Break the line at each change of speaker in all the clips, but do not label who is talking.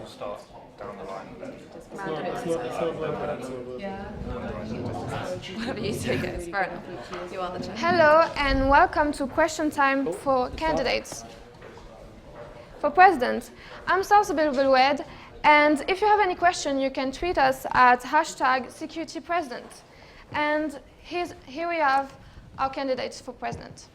we'll start down the line.
Whatever you say goes. Fair enough. You are the chair.
Hello and welcome to question time for candidates. For President, I'm Salsabil Belwed, and if you have any question, you can tweet us at #SecurityPresident. And here we have our candidates for President.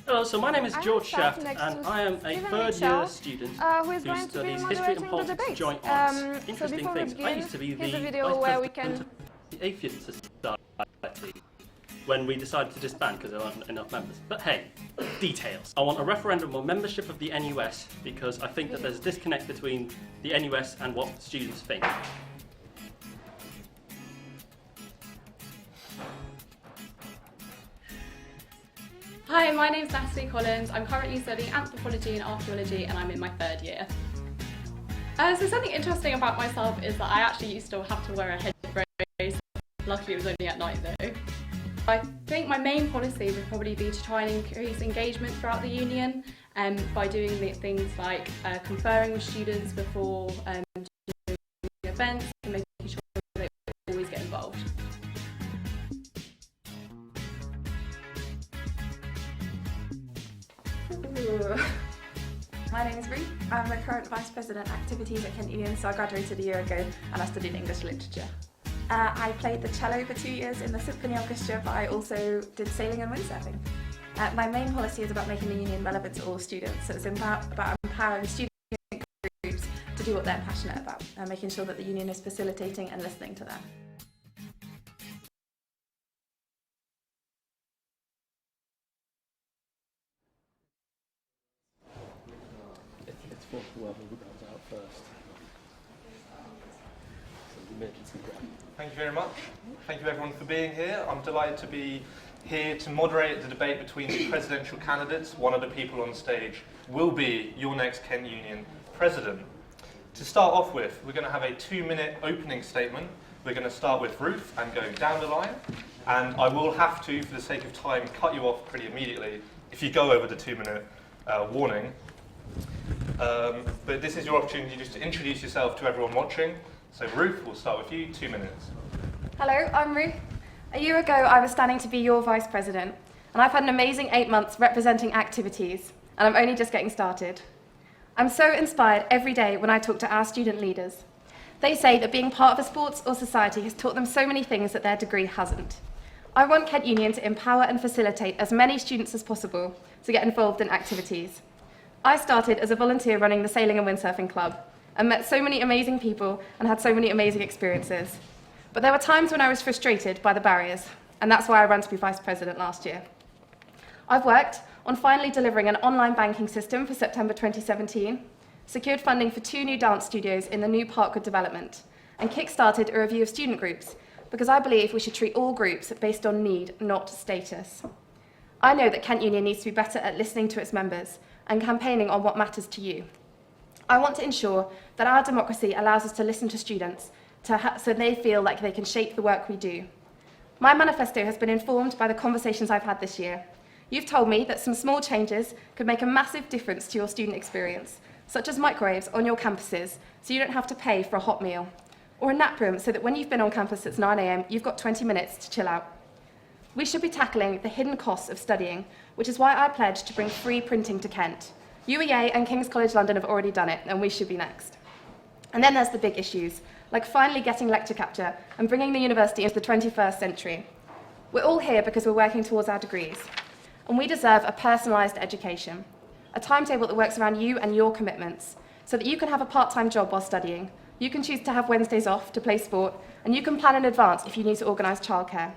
Hello, so my name is George Shaft, and I am a third-year student who studies history and politics joint honours. Interesting things. I used to be the vice president of the Atheist Society when we decided to disband because there weren't enough members. But hey, details. I want a referendum on membership of the NUS because I think that there's a disconnect between the NUS and what students think.
Hi, my name's Natalie Collins. I'm currently studying anthropology and archaeology and I'm in my third year. So something interesting about myself is that I actually used to have to wear a head brace. Luckily it was only at night though. I think my main policy would probably be to try and increase engagement throughout the union by doing things like conferring with students before doing events and making sure they always get involved.
My name is Ruth. I'm the current Vice President Activities at Kent Union, so I graduated a year ago and I studied English Literature. I played the cello for 2 years in the symphony orchestra, but I also did sailing and windsurfing. My main policy is about making the union relevant to all students, so it's about empowering student groups to do what they're passionate about and making sure that the union is facilitating and listening to them.
Thank you very much. Thank you everyone for being here. I'm delighted to be here to moderate the debate between the presidential candidates. One of the people on stage will be your next Kent Union president. To start off with, we're going to have a 2-minute opening statement. We're going to start with Ruth and go down the line. And I will have to, for the sake of time, cut you off pretty immediately if you go over the 2-minute warning. But this is your opportunity just to introduce yourself to everyone watching. So Ruth, we'll start with you, 2 minutes.
Hello, I'm Ruth. A year ago I was standing to be your Vice President, and I've had an amazing 8 months representing activities, and I'm only just getting started. I'm so inspired every day when I talk to our student leaders. They say that being part of a sports or society has taught them so many things that their degree hasn't. I want Kent Union to empower and facilitate as many students as possible to get involved in activities. I started as a volunteer running the Sailing and Windsurfing Club and met so many amazing people and had so many amazing experiences. But there were times when I was frustrated by the barriers, and that's why I ran to be Vice President last year. I've worked on finally delivering an online banking system for September 2017, secured funding for 2 new dance studios in the new Parkwood development, and kick-started a review of student groups, because I believe we should treat all groups based on need, not status. I know that Kent Union needs to be better at listening to its members and campaigning on what matters to you. I want to ensure that our democracy allows us to listen to students so they feel like they can shape the work we do. My manifesto has been informed by the conversations I've had this year. You've told me that some small changes could make a massive difference to your student experience, such as microwaves on your campuses so you don't have to pay for a hot meal, or a nap room so that when you've been on campus at 9 AM, you've got 20 minutes to chill out. We should be tackling the hidden costs of studying, which is why I pledged to bring free printing to Kent. UEA and King's College London have already done it, and we should be next. And then there's the big issues, like finally getting lecture capture and bringing the university into the 21st century. We're all here because we're working towards our degrees, and we deserve a personalised education, a timetable that works around you and your commitments, so that you can have a part-time job while studying, you can choose to have Wednesdays off to play sport, and you can plan in advance if you need to organise childcare.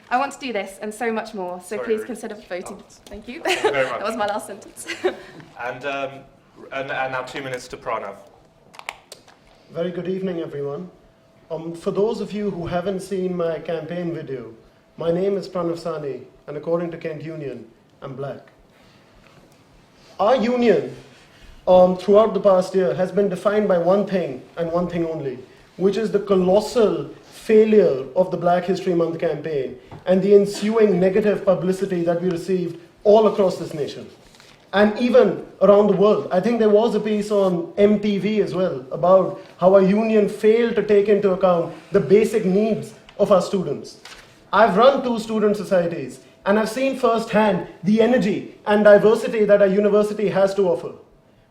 I want to do this and so much more, so please consider voting. Thank you.
Thank you very much.
That was my last sentence.
And now 2 minutes to Pranav.
Very good evening, everyone. For those of you who haven't seen my campaign video, my name is Pranav Sani, and according to Kent Union, I'm black. Our union, throughout the past year, has been defined by one thing and one thing only, which is the colossal failure of the Black History Month campaign and the ensuing negative publicity that we received all across this nation. And even around the world. I think there was a piece on MTV as well about how our union failed to take into account the basic needs of our students. I've run 2 student societies, and I've seen firsthand the energy and diversity that our university has to offer.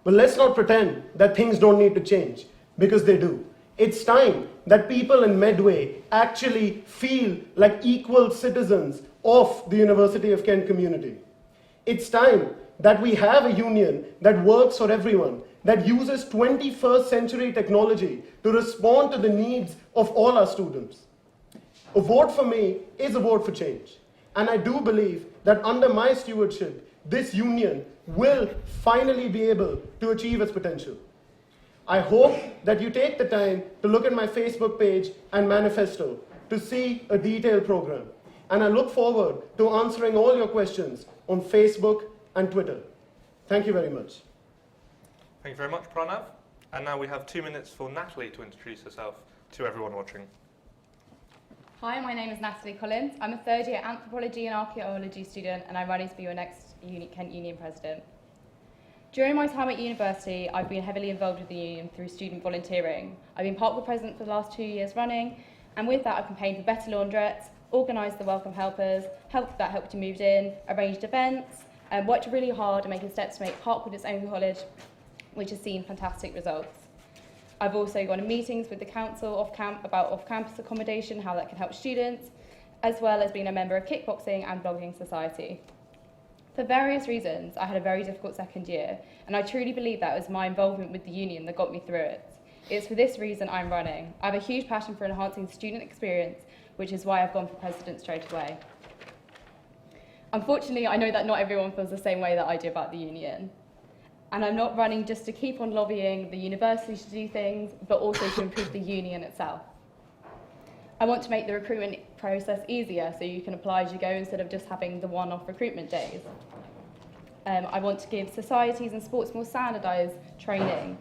But let's not pretend that things don't need to change, because they do. It's time that people in Medway actually feel like equal citizens of the University of Kent community. It's time that we have a union that works for everyone, that uses 21st century technology to respond to the needs of all our students. A vote for me is a vote for change. And I do believe that under my stewardship, this union will finally be able to achieve its potential. I hope that you take the time to look at my Facebook page and manifesto to see a detailed program. And I look forward to answering all your questions on Facebook and Twitter. Thank you very much.
Thank you very much, Pranav. And now we have 2 minutes for Natalie to introduce herself to everyone watching.
Hi, my name is Natalie Collins. I'm a third-year anthropology and archaeology student, and I'm running to be your next Kent Union president. During my time at university, I've been heavily involved with the union through student volunteering. I've been park president for the last 2 years running, and with that I've campaigned for better laundrettes, organised the welcome helpers, helped who moved in, arranged events, and worked really hard at making steps to make Parkwood its own college, which has seen fantastic results. I've also gone to meetings with the council about off-campus accommodation, how that can help students, as well as being a member of Kickboxing and Blogging Society. For various reasons, I had a very difficult second year, and I truly believe that it was my involvement with the union that got me through it. It's for this reason I'm running. I have a huge passion for enhancing the student experience, which is why I've gone for president straight away. Unfortunately, I know that not everyone feels the same way that I do about the union. And I'm not running just to keep on lobbying the university to do things, but also to improve the union itself. I want to make the recruitment process easier so you can apply as you go instead of just having the one-off recruitment days. I want to give societies and sports more standardised training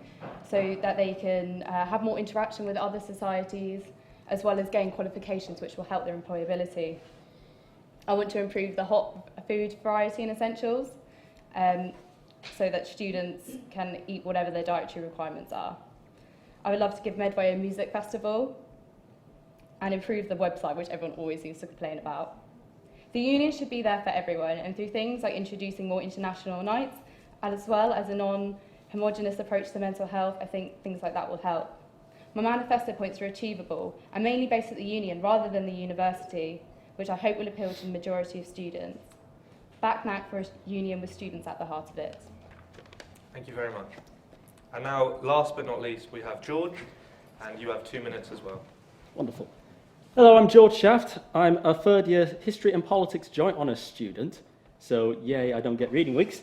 so that they can have more interaction with other societies, as well as gain qualifications which will help their employability. I want to improve the hot food variety and essentials so that students can eat whatever their dietary requirements are. I would love to give Medway a music festival and improve the website, which everyone always seems to complain about. The union should be there for everyone, and through things like introducing more international nights, as well as a non-homogenous approach to mental health, I think things like that will help. My manifesto points are achievable and mainly based at the union rather than the university, which I hope will appeal to the majority of students. Back NAC for a union with students at the heart of it.
Thank you very much. And now, last but not least, we have George, and you have 2 minutes as well.
Wonderful. Hello, I'm George Shaft. I'm a third-year History and Politics Joint Honours student, so yay, I don't get reading weeks,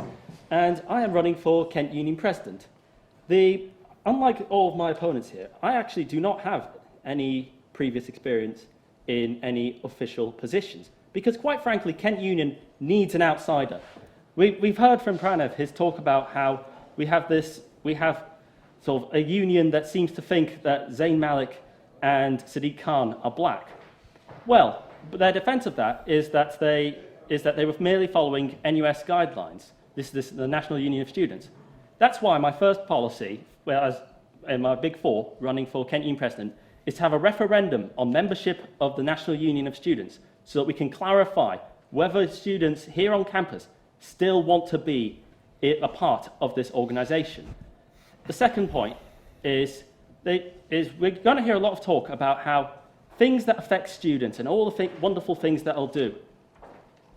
and I am running for Kent Union President. Unlike all of my opponents here, I actually do not have any previous experience in any official positions, because quite frankly, Kent Union needs an outsider. We've heard from Pranav his talk about how we have sort of a union that seems to think that Zayn Malik and Sadiq Khan are black. Well, their defense of that is that they were merely following NUS guidelines. This is the National Union of Students. That's why my first policy, whereas in my big four, running for Kent Union President, is to have a referendum on membership of the National Union of Students so that we can clarify whether students here on campus still want to be a part of this organisation. The second point is we're going to hear a lot of talk about how things that affect students and all the wonderful things that it'll do.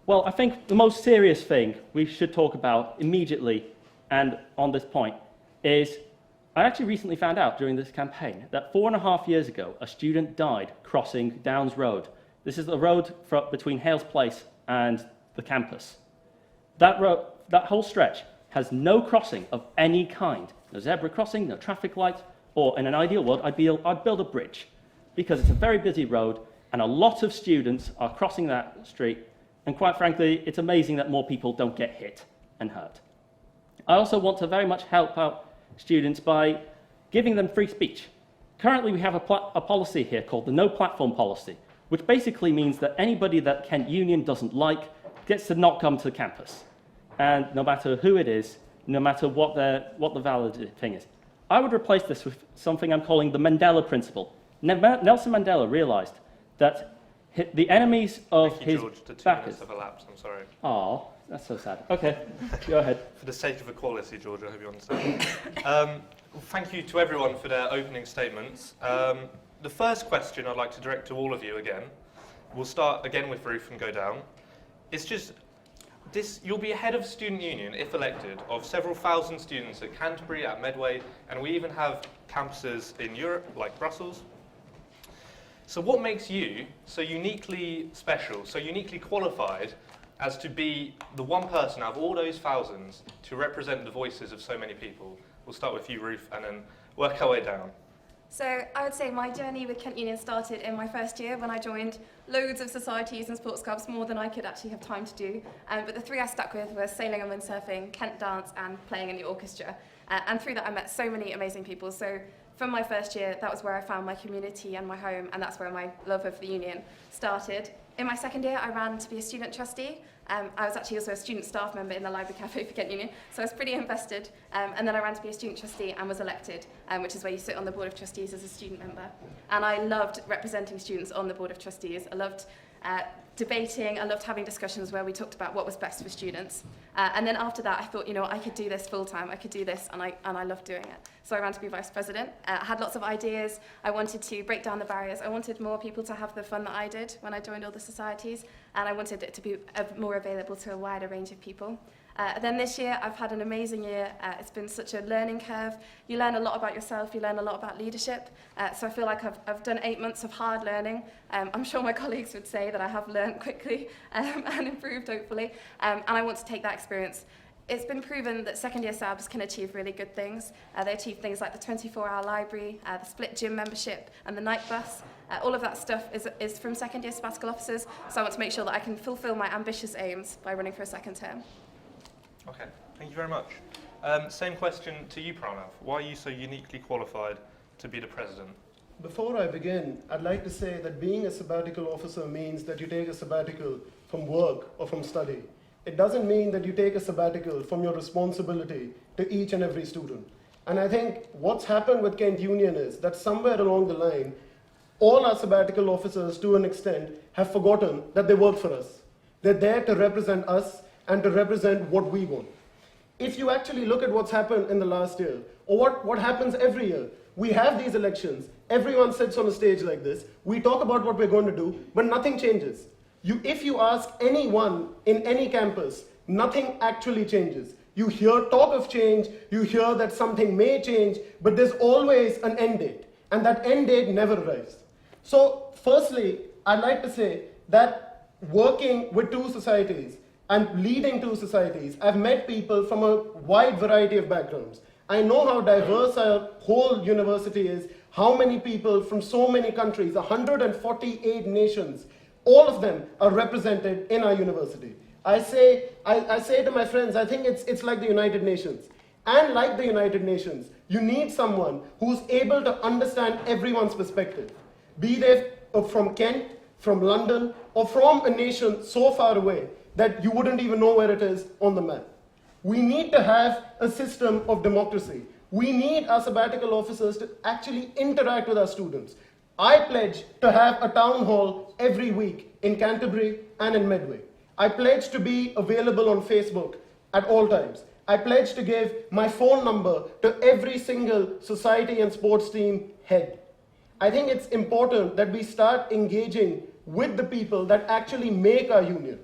Well, I think the most serious thing we should talk about immediately and on this point is I actually recently found out during this campaign that 4.5 years ago, a student died crossing Downs Road. This is the road between Hales Place and the campus. That whole stretch has no crossing of any kind. No zebra crossing, no traffic lights, or in an ideal world, I'd build a bridge because it's a very busy road and a lot of students are crossing that street. And quite frankly, it's amazing that more people don't get hit and hurt. I also want to very much help out students by giving them free speech. Currently, we have a policy here called the no platform policy, which basically means that anybody that Kent Union doesn't like gets to not come to campus. And no matter who it is, no matter what the valid thing is. I would replace this with something I'm calling the Mandela principle. Nelson Mandela realized that the enemies of his
George, the 2
backers...
minutes have elapsed, I'm sorry.
Oh, that's so sad. Okay, go ahead.
For the sake of equality, George, I hope you understand. Thank you to everyone for their opening statements. The first question I'd like to direct to all of you again, we'll start again with Ruth and go down. It's just, you'll be head of student union, if elected, of several thousand students at Canterbury, at Medway, and we even have campuses in Europe, like Brussels. So what makes you so uniquely special, so uniquely qualified as to be the one person out of all those thousands to represent the voices of so many people? We'll start with you, Ruth, and then work our way down.
So I would say my journey with Kent Union started in my first year when I joined loads of societies and sports clubs, more than I could actually have time to do. But the 3 I stuck with were sailing and windsurfing, Kent dance, and playing in the orchestra. And through that I met so many amazing people. So from my first year, that was where I found my community and my home, and that's where my love of the union started. In my second year, I ran to be a student trustee. I was actually also a student staff member in the Library Cafe for Kent Union, so I was pretty invested. And then I ran to be a student trustee and was elected, which is where you sit on the Board of Trustees as a student member. And I loved representing students on the Board of Trustees. I loved debating, I loved having discussions where we talked about what was best for students. And then after that, I thought, you know, I could do this full time, I could do this, and I loved doing it. So I ran to be vice president. I had lots of ideas. I wanted to break down the barriers. I wanted more people to have the fun that I did when I joined all the societies, and I wanted it to be more available to a wider range of people. Then this year, I've had an amazing year. It's been such a learning curve. You learn a lot about yourself, you learn a lot about leadership. So I feel like I've done 8 months of hard learning. I'm sure my colleagues would say that I have learned quickly and improved, hopefully. And I want to take that experience. It's been proven that second year SABs can achieve really good things. They achieve things like the 24-hour library, the split gym membership, and the night bus. All of that stuff is from second year sabbatical officers, so I want to make sure that I can fulfill my ambitious aims by running for a second term.
Okay, thank you very much. Same question to you, Pranav. Why are you so uniquely qualified to be the president?
Before I begin, I'd like to say that being a sabbatical officer means that you take a sabbatical from work or from study. It doesn't mean that you take a sabbatical from your responsibility to each and every student. And I think what's happened with Kent Union is that somewhere along the line, all our sabbatical officers, to an extent, have forgotten that they work for us. They're there to represent us and to represent what we want. If you actually look at what's happened in the last year, or what happens every year, we have these elections, everyone sits on a stage like this, we talk about what we're going to do, but nothing changes. If you ask anyone in any campus, nothing actually changes. You hear talk of change, you hear that something may change, but there's always an end date, and that end date never arrives. So, firstly, I'd like to say that working with 2 societies and leading 2 societies, I've met people from a wide variety of backgrounds. I know how diverse our whole university is, how many people from so many countries, 148 nations, all of them are represented in our university. I say to my friends, I think it's like the United Nations. And like the United Nations, you need someone who's able to understand everyone's perspective. Be they from Kent, from London, or from a nation so far away that you wouldn't even know where it is on the map. We need to have a system of democracy. We need our sabbatical officers to actually interact with our students. I pledge to have a town hall every week in Canterbury and in Medway. I pledge to be available on Facebook at all times. I pledge to give my phone number to every single society and sports team head. I think it's important that we start engaging with the people that actually make our union.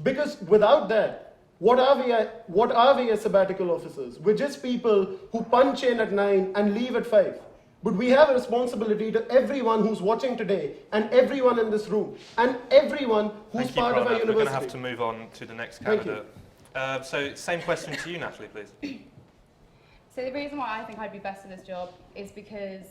Because without that, what are we as sabbatical officers? We're just people who punch in at 9 and leave at 5. But we have a responsibility to everyone who's watching today, and everyone in this room, and everyone who's part of our university.
We're going to have to move on to the next candidate. So, same question to you, Natalie, please.
So the reason why I think I'd be best at this job is because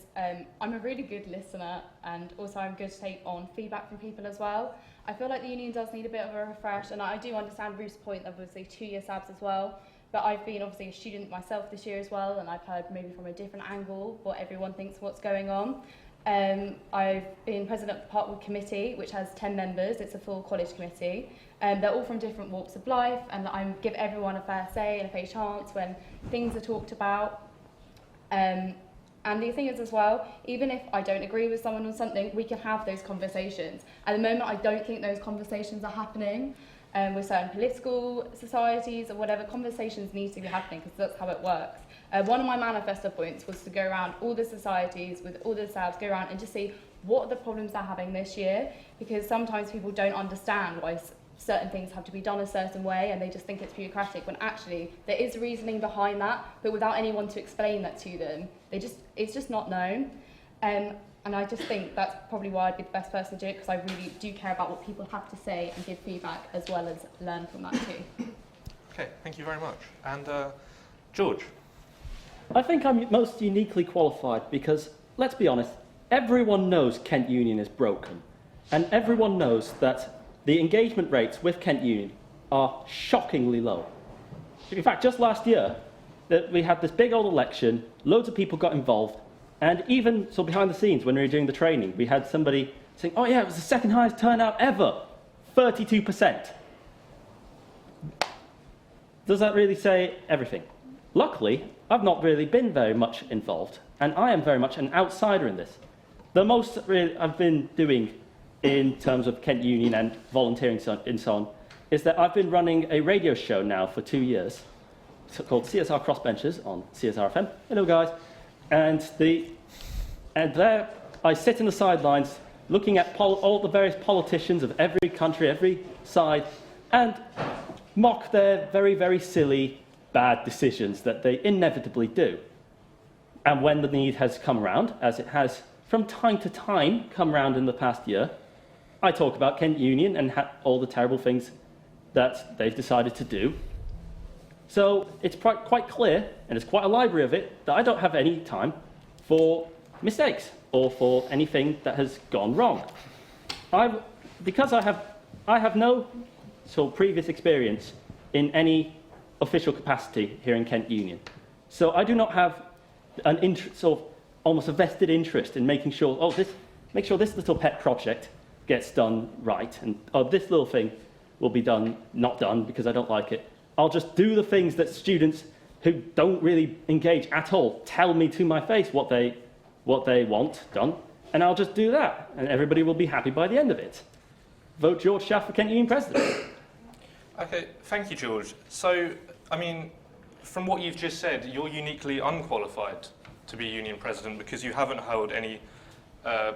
I'm a really good listener, and also I'm good to take on feedback from people as well. I feel like the union does need a bit of a refresh, and I do understand Ruth's point of obviously 2 year SABs as well, But I've been obviously a student myself this year as well, and I've heard maybe from a different angle what everyone thinks what's going on. I've been president of the Parkwood Committee, which has 10 members. It's a full college committee. They're all from different walks of life, and I give everyone a fair say and a fair chance when things are talked about. And the thing is as well, even if I don't agree with someone on something, we can have those conversations. At the moment, I don't think those conversations are happening. With certain political societies or whatever, conversations need to be happening because that's how it works. One of my manifesto points was to go around all the societies with all the SABs, go around and just see what are the problems they're having this year, because sometimes people don't understand why certain things have to be done a certain way and they just think it's bureaucratic when actually there is reasoning behind that, but without anyone to explain that to them, it's just not known. And I just think that's probably why I'd be the best person to do it, because I really do care about what people have to say and give feedback as well as learn from that too.
Okay, thank you very much. And George?
I think I'm most uniquely qualified because, let's be honest, everyone knows Kent Union is broken. And everyone knows that the engagement rates with Kent Union are shockingly low. In fact, just last year, we had this big old election, loads of people got involved, and even so behind the scenes when we were doing the training, we had somebody saying, oh yeah, it was the second highest turnout ever, 32%. Does that really say everything? Luckily, I've not really been very much involved, and I am very much an outsider in this. The most really I've been doing in terms of Kent Union and volunteering and so on is that I've been running a radio show now for 2 years called CSR Crossbenchers on CSR FM. Hello guys. And there I sit in the sidelines looking at all the various politicians of every country, every side, and mock their very, very silly, bad decisions that they inevitably do. And when the need has come around, as it has from time to time come around in the past year, I talk about Kent Union and all the terrible things that they've decided to do. So it's quite clear, and it's quite a library of it, that I don't have any time for mistakes or for anything that has gone wrong. Because I have no sort of previous experience in any official capacity here in Kent Union. So I do not have an sort of almost a vested interest in making sure, make sure this little pet project gets done right, and this little thing will be not done because I don't like it. I'll just do the things that students who don't really engage at all tell me to my face what they want done, and I'll just do that, and everybody will be happy by the end of it. Vote George Schaff for Kent Union President.
Okay, thank you, George. So, I mean, from what you've just said, you're uniquely unqualified to be Union President because you haven't held any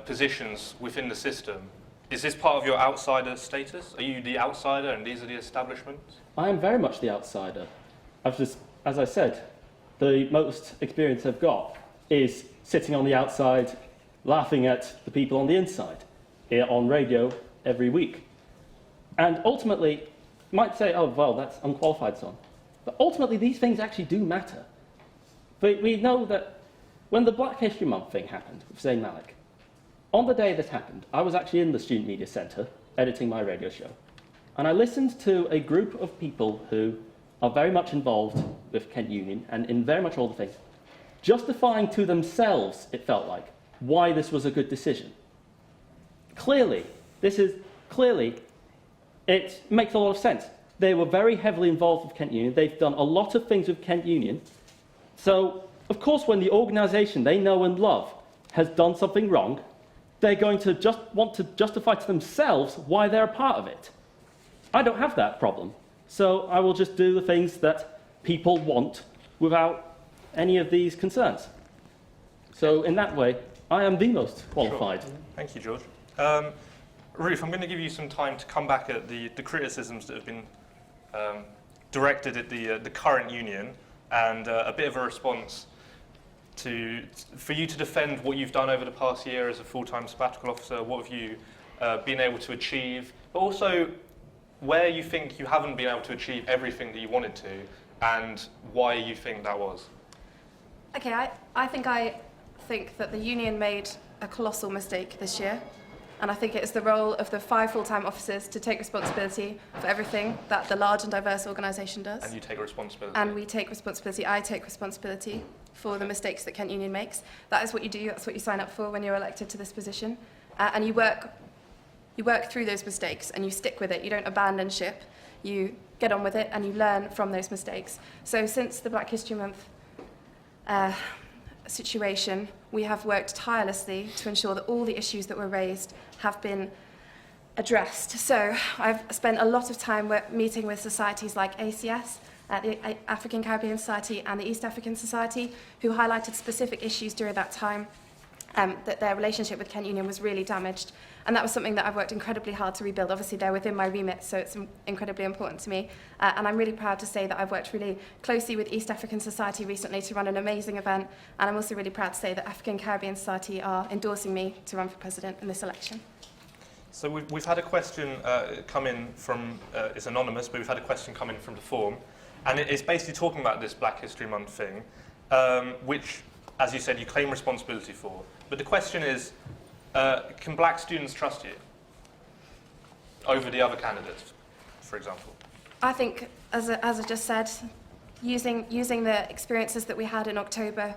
positions within the system. Is this part of your outsider status? Are you the outsider and these are the establishments?
I am very much the outsider. As I said, the most experience I've got is sitting on the outside, laughing at the people on the inside, here on radio every week. And ultimately, you might say, oh, well, that's unqualified, son. But ultimately, these things actually do matter. But we know that when the Black History Month thing happened with Zayn Malik, on the day this happened, I was actually in the Student Media Centre editing my radio show. And I listened to a group of people who are very much involved with Kent Union and in very much all the things, justifying to themselves, it felt like, why this was a good decision. Clearly, it makes a lot of sense. They were very heavily involved with Kent Union. They've done a lot of things with Kent Union. So, of course, when the organisation they know and love has done something wrong, they're going to just want to justify to themselves why they're a part of it. I don't have that problem. So I will just do the things that people want without any of these concerns. So in that way, I am the most qualified.
Sure. Thank you, George. Ruth, I'm going to give you some time to come back at the criticisms that have been directed at the current union and a bit of a response for you to defend what you've done over the past year as a full-time sabbatical officer, what have you been able to achieve, but also where you think you haven't been able to achieve everything that you wanted to and why you think that was.
Okay, I think that the union made a colossal mistake this year. And I think it is the role of the 5 full-time officers to take responsibility for everything that the large and diverse organisation does.
And you take responsibility.
And we take responsibility, I take responsibility for the mistakes that Kent Union makes. That is what you do, that's what you sign up for when you're elected to this position. And you work through those mistakes and you stick with it. You don't abandon ship. You get on with it and you learn from those mistakes. So since the Black History Month situation, we have worked tirelessly to ensure that all the issues that were raised have been addressed. So I've spent a lot of time meeting with societies like ACS, the African Caribbean Society and the East African Society, who highlighted specific issues during that time, that their relationship with Kent Union was really damaged. And that was something that I've worked incredibly hard to rebuild. Obviously, they're within my remit, so it's incredibly important to me. And I'm really proud to say that I've worked really closely with East African Society recently to run an amazing event. And I'm also really proud to say that African Caribbean Society are endorsing me to run for president in this election.
So we've had a question come in from, it's anonymous, but we've had a question come in from the forum. And it's basically talking about this Black History Month thing, which, as you said, you claim responsibility for. But the question is, can black students trust you over the other candidates, for example?
I think, as I just said, using the experiences that we had in October,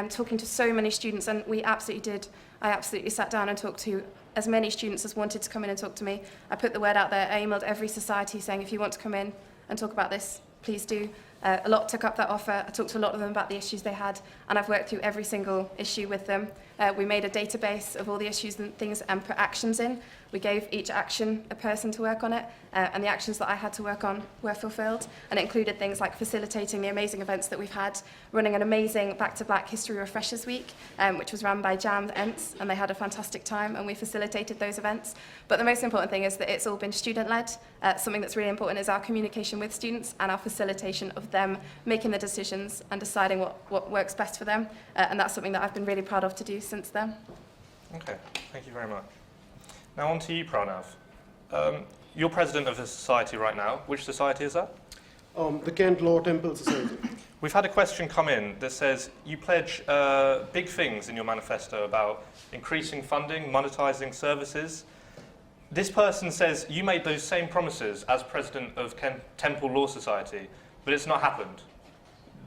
talking to so many students, and we absolutely did. I absolutely sat down and talked to as many students as wanted to come in and talk to me. I put the word out there. I emailed every society saying, if you want to come in and talk about this, please do. A lot took up that offer. I talked to a lot of them about the issues they had, and I've worked through every single issue with them. We made a database of all the issues and things and put actions in. We gave each action a person to work on it, and the actions that I had to work on were fulfilled. And it included things like facilitating the amazing events that we've had, running an amazing Back to Black History Refreshers Week, which was run by Jam Ents, and they had a fantastic time, and we facilitated those events. But the most important thing is that it's all been student-led. Something that's really important is our communication with students and our facilitation of them making the decisions and deciding what works best for them. And that's something that I've been really proud of to do since then.
Okay, thank you very much. Now on to you, Pranav. You're president of a society right now. Which society is that?
The Kent Law Temple Society.
We've had a question come in that says you pledge big things in your manifesto about increasing funding, monetizing services. This person says you made those same promises as president of Kent Temple Law Society, but it's not happened.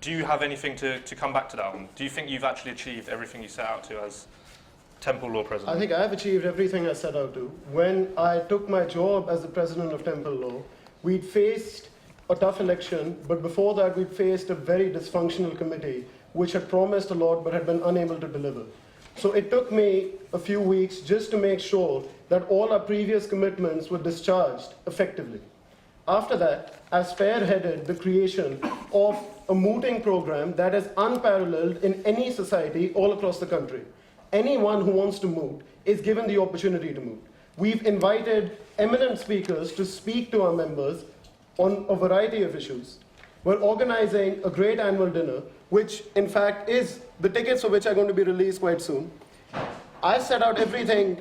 Do you have anything to come back to that one? Do you think you've actually achieved everything you set out to as Temple Law President?
I think I have achieved everything I set out to. When I took my job as the president of Temple Law, we'd faced a tough election, but before that we'd faced a very dysfunctional committee which had promised a lot but had been unable to deliver. So it took me a few weeks just to make sure that all our previous commitments were discharged effectively. After that, I spearheaded the creation of a mooting program that is unparalleled in any society all across the country. Anyone who wants to moot is given the opportunity to moot. We've invited eminent speakers to speak to our members on a variety of issues. We're organizing a great annual dinner, which in fact is, the tickets for which are going to be released quite soon. I set out everything,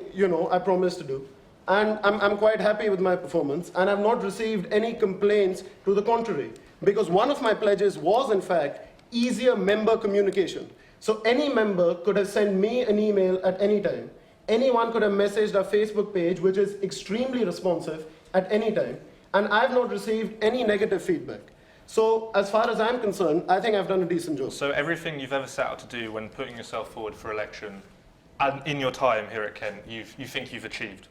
I promised to do. And I'm quite happy with my performance, and I've not received any complaints to the contrary, because one of my pledges was, in fact, easier member communication. So any member could have sent me an email at any time. Anyone could have messaged our Facebook page, which is extremely responsive, at any time. And I've not received any negative feedback. So as far as I'm concerned, I think I've done a decent job.
So everything you've ever set out to do when putting yourself forward for election, and in your time here at Kent, you think you've achieved?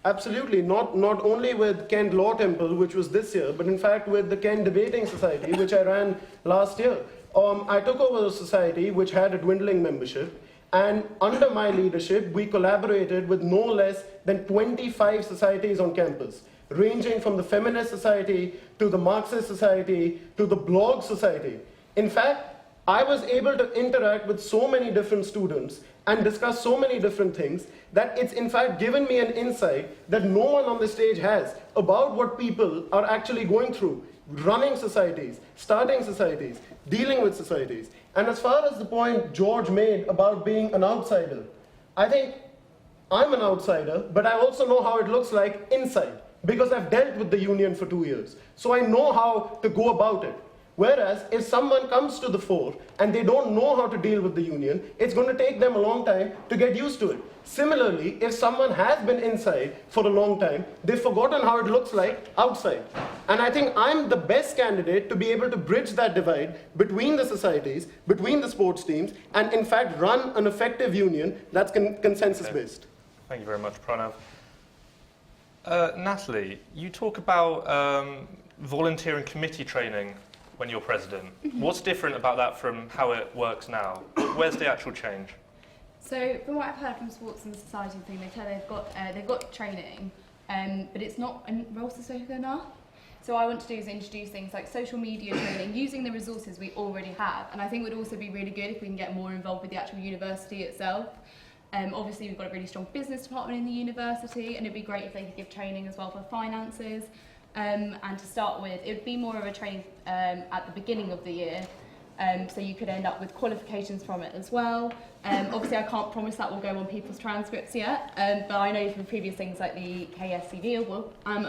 Absolutely, not only with Kent Law Temple, which was this year, but in fact with the Kent Debating Society, which I ran last year. I took over a society which had a dwindling membership, and under my leadership, we collaborated with no less than 25 societies on campus, ranging from the Feminist Society to the Marxist Society to the Blog Society. In fact, I was able to interact with so many different students and discuss so many different things that it's in fact given me an insight that no one on the stage has about what people are actually going through, running societies, starting societies, dealing with societies. And as far as the point George made about being an outsider, I think I'm an outsider, but I also know how it looks like inside, because I've dealt with the union for 2 years. So I know how to go about it. Whereas if someone comes to the fore and they don't know how to deal with the union, it's going to take them a long time to get used to it. Similarly, if someone has been inside for a long time, they've forgotten how it looks like outside. And I think I'm the best candidate to be able to bridge that divide between the societies, between the sports teams, and in fact run an effective union that's consensus-based.
Thank you very much, Pranav. Natalie, you talk about volunteer and committee training when you're president. What's different about that from how it works now? Where's the actual change?
So from what I've heard from sports and the society thing, they've got training, but it's not role specific enough. So what I want to do is introduce things like social media training, using the resources we already have. And I think it would also be really good if we can get more involved with the actual university itself. Obviously we've got a really strong business department in the university, and it'd be great if they could give training as well for finances. And to start with, it would be more of a training at the beginning of the year, so you could end up with qualifications from it as well. Obviously I can't promise that will go on people's transcripts yet, but I know from previous things like the KSCV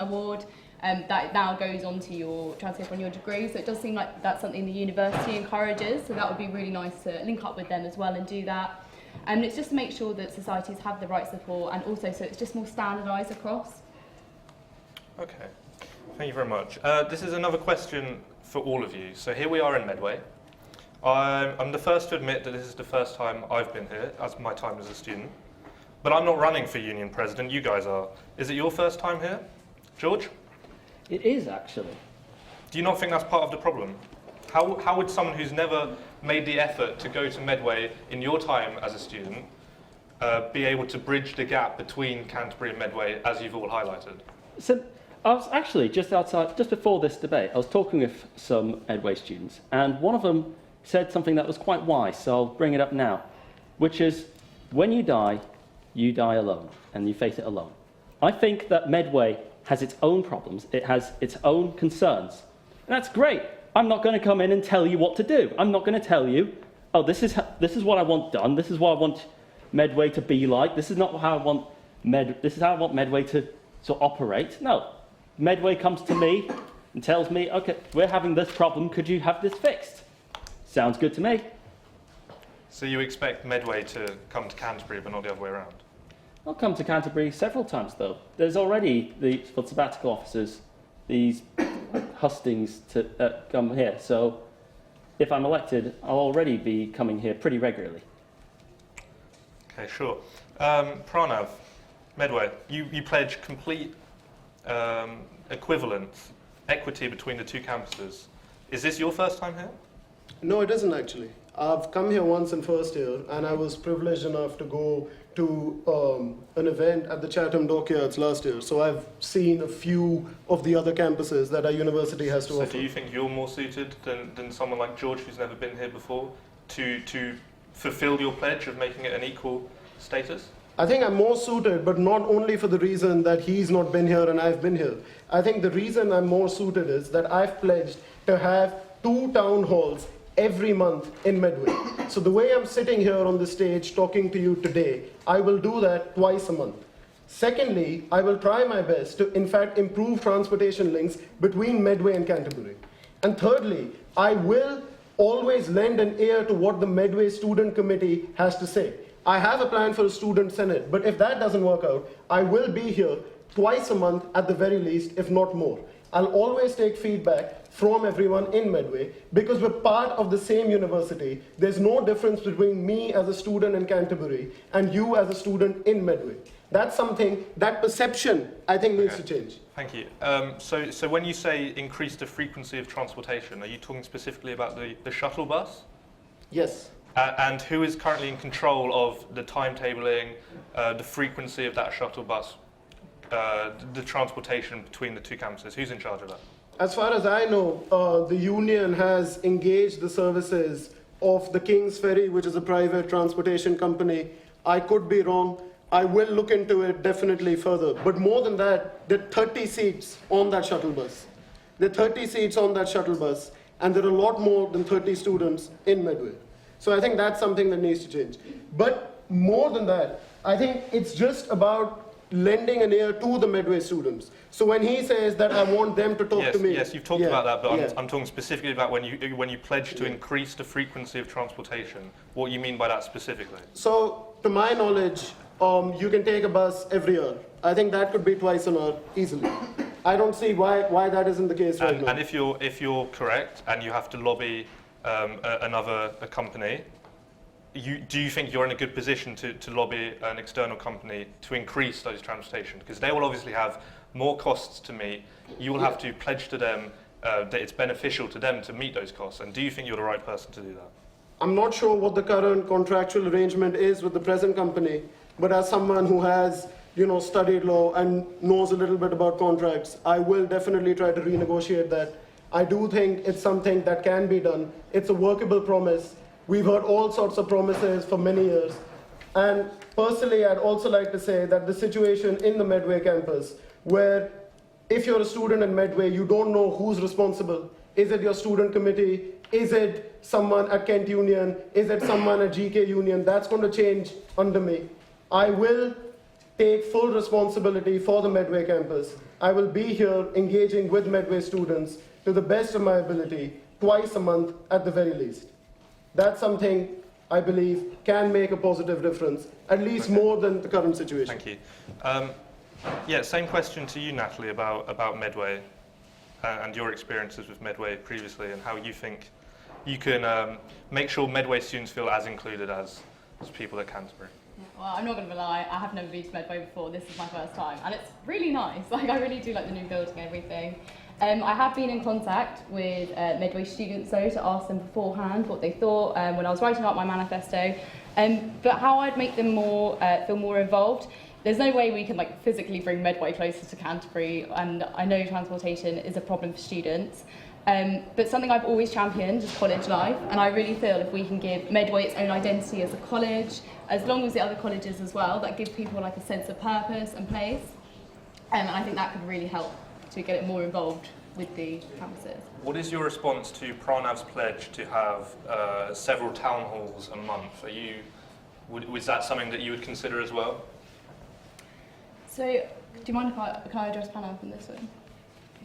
award, that now goes onto your transcript on your degree, so it does seem like that's something the university encourages, so that would be really nice to link up with them as well and do that. And it's just to make sure that societies have the right support, and also so it's just more standardised across.
Okay, thank you very much. This is another question for all of you. So here we are in Medway. I'm the first to admit that this is the first time I've been here, as my time as a student. But I'm not running for union president, you guys are. Is it your first time here? George?
It is, actually.
Do you not think that's part of the problem? How would someone who's never made the effort to go to Medway in your time as a student be able to bridge the gap between Canterbury and Medway, as you've all highlighted?
So I was actually just before this debate, I was talking with some Medway students, and one of them said something that was quite wise, so I'll bring it up now, which is, when you die alone, and you face it alone. I think that Medway has its own problems, it has its own concerns, and that's great. I'm not going to come in and tell you what to do. I'm not going to tell you, oh, this is what I want done, this is what I want Medway to be like, this is not how I want this is how I want Medway to operate. No. Medway comes to me and tells me, okay, we're having this problem, could you have this fixed? Sounds good to me.
So you expect Medway to come to Canterbury, but not the other way around?
I'll come to Canterbury several times, though. There's already, for sabbatical officers, these hustings to come here. So if I'm elected, I'll already be coming here pretty regularly.
Okay, sure. Pranav, Medway, you pledge complete equivalence, equity between the two campuses. Is this your first time here?
No, it isn't actually. I've come here once in first year, and I was privileged enough to go to an event at the Chatham Dockyards last year. So I've seen a few of the other campuses that our university has to offer.
So do you think you're more suited than someone like George, who's never been here before, to fulfill your pledge of making it an equal status?
I think I'm more suited, but not only for the reason that he's not been here and I've been here. I think the reason I'm more suited is that I've pledged to have 2 town halls every month in Medway. So the way I'm sitting here on the stage talking to you today, I will do that twice a month. Secondly, I will try my best to, in fact, improve transportation links between Medway and Canterbury. And thirdly, I will always lend an ear to what the Medway Student Committee has to say. I have a plan for a student senate, but if that doesn't work out, I will be here twice a month at the very least, if not more. I'll always take feedback from everyone in Medway because we're part of the same university. There's no difference between me as a student in Canterbury and you as a student in Medway. That's something, that perception, I think needs to change.
Thank you. So when you say increase the frequency of transportation, are you talking specifically about the shuttle bus?
Yes.
And who is currently in control of the timetabling, the frequency of that shuttle bus, the transportation between the two campuses? Who's in charge of that?
As far as I know, the union has engaged the services of the King's Ferry, which is a private transportation company. I could be wrong. I will look into it definitely further. But more than that, there are 30 seats on that shuttle bus. There are 30 seats on that shuttle bus, and there are a lot more than 30 students in Medway. So I think that's something that needs to change. But more than that, I think it's just about lending an ear to the Medway students. So when he says that I want them to talk to me.
Yes, you've talked about that, but I'm talking specifically about when you pledge to increase the frequency of transportation. What you mean by that specifically?
So to my knowledge, you can take a bus every year. I think that could be twice an hour easily. I don't see why that isn't the case right now.
And if you're correct and you have to lobby a company, do you think you're in a good position to lobby an external company to increase those transportation? Because they will obviously have more costs to meet. You will have to pledge to them that it's beneficial to them to meet those costs. And do you think you're the right person to do that?
I'm not sure what the current contractual arrangement is with the present company, but as someone who has studied law and knows a little bit about contracts, I will definitely try to renegotiate that. I do think it's something that can be done. It's a workable promise. We've heard all sorts of promises for many years. And personally, I'd also like to say that the situation in the Medway campus, where if you're a student in Medway, you don't know who's responsible. Is it your student committee? Is it someone at Kent Union? Is it someone at GK Union? That's going to change under me. I will take full responsibility for the Medway campus. I will be here engaging with Medway students to the best of my ability, twice a month at the very least. That's something I believe can make a positive difference, at least more than the current situation.
Thank you. Same question to you, Natalie, about Medway and your experiences with Medway previously, and how you think you can make sure Medway students feel as included as people at Canterbury.
Well, I'm not going to lie, I have never been to Medway before. This is my first time, and it's really nice. I really do like the new building and everything. I have been in contact with Medway students, though, to ask them beforehand what they thought when I was writing out my manifesto, but how I'd make them feel more involved. There's no way we can physically bring Medway closer to Canterbury, and I know transportation is a problem for students. But something I've always championed is college life, and I really feel if we can give Medway its own identity as a college, as long as the other colleges as well, that gives people a sense of purpose and place, and I think that could really help to get it more involved with the campuses.
What is your response to Pranav's pledge to have several town halls a month? Was that something that you would consider as well?
So, do you mind if can I address Pranav in this one?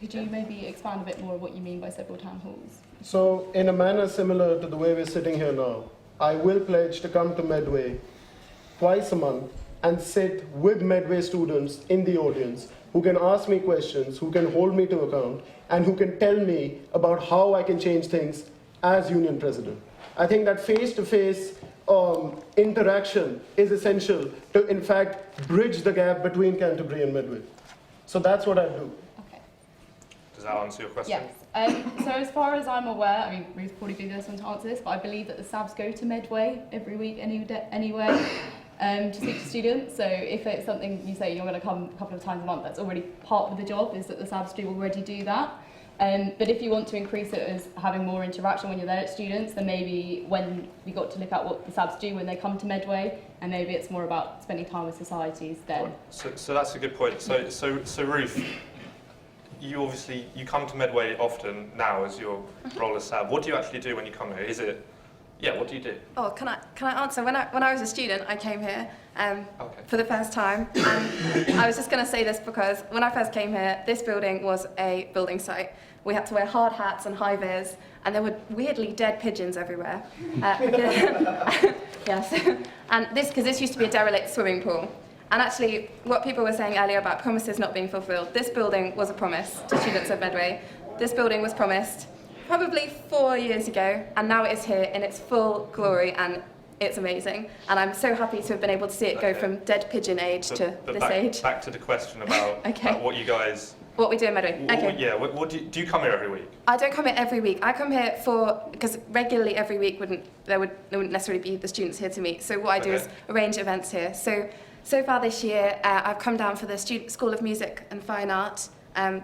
Could you maybe expand a bit more on what you mean by several town halls?
So, in a manner similar to the way we're sitting here now, I will pledge to come to Medway twice a month and sit with Medway students in the audience who can ask me questions, who can hold me to account, and who can tell me about how I can change things as union president. I think that face-to-face interaction is essential to, in fact, bridge the gap between Canterbury and Medway. So that's what I do.
Okay.
Does that answer your question?
Yes. So as far as I'm aware, I mean, Ruth probably be the best one to answer this, but I believe that the SABs go to Medway every week anyway. To speak to students, so if it's something you say you're going to come a couple of times a month, that's already part of the job, is that the SABs do already do that. But if you want to increase it as having more interaction when you're there at students, then maybe when we got to look at what the SABs do when they come to Medway, and maybe it's more about spending time with societies then.
So that's a good point. So Ruth, you come to Medway often now as your role as SAB. What do you actually do when you come here? What do you do?
Oh, can I answer? When I was a student, I came here for the first time. And I was just going to say this because when I first came here, this building was a building site. We had to wear hard hats and high vis, and there were weirdly dead pigeons everywhere. Yes, and this used to be a derelict swimming pool. And actually, what people were saying earlier about promises not being fulfilled, this building was a promise to students of Medway. This building was promised probably 4 years ago, and now it is here in its full glory, and it's amazing. And I'm so happy to have been able to see it go from dead pigeon age to this age.
Back to the question about what you guys...
What we do in Medway. Okay.
What do you come here every week?
I don't come here every week. I come here because regularly every week there wouldn't necessarily be the students here to meet. So what I do is arrange events here. So far this year, I've come down for the School of Music and Fine Art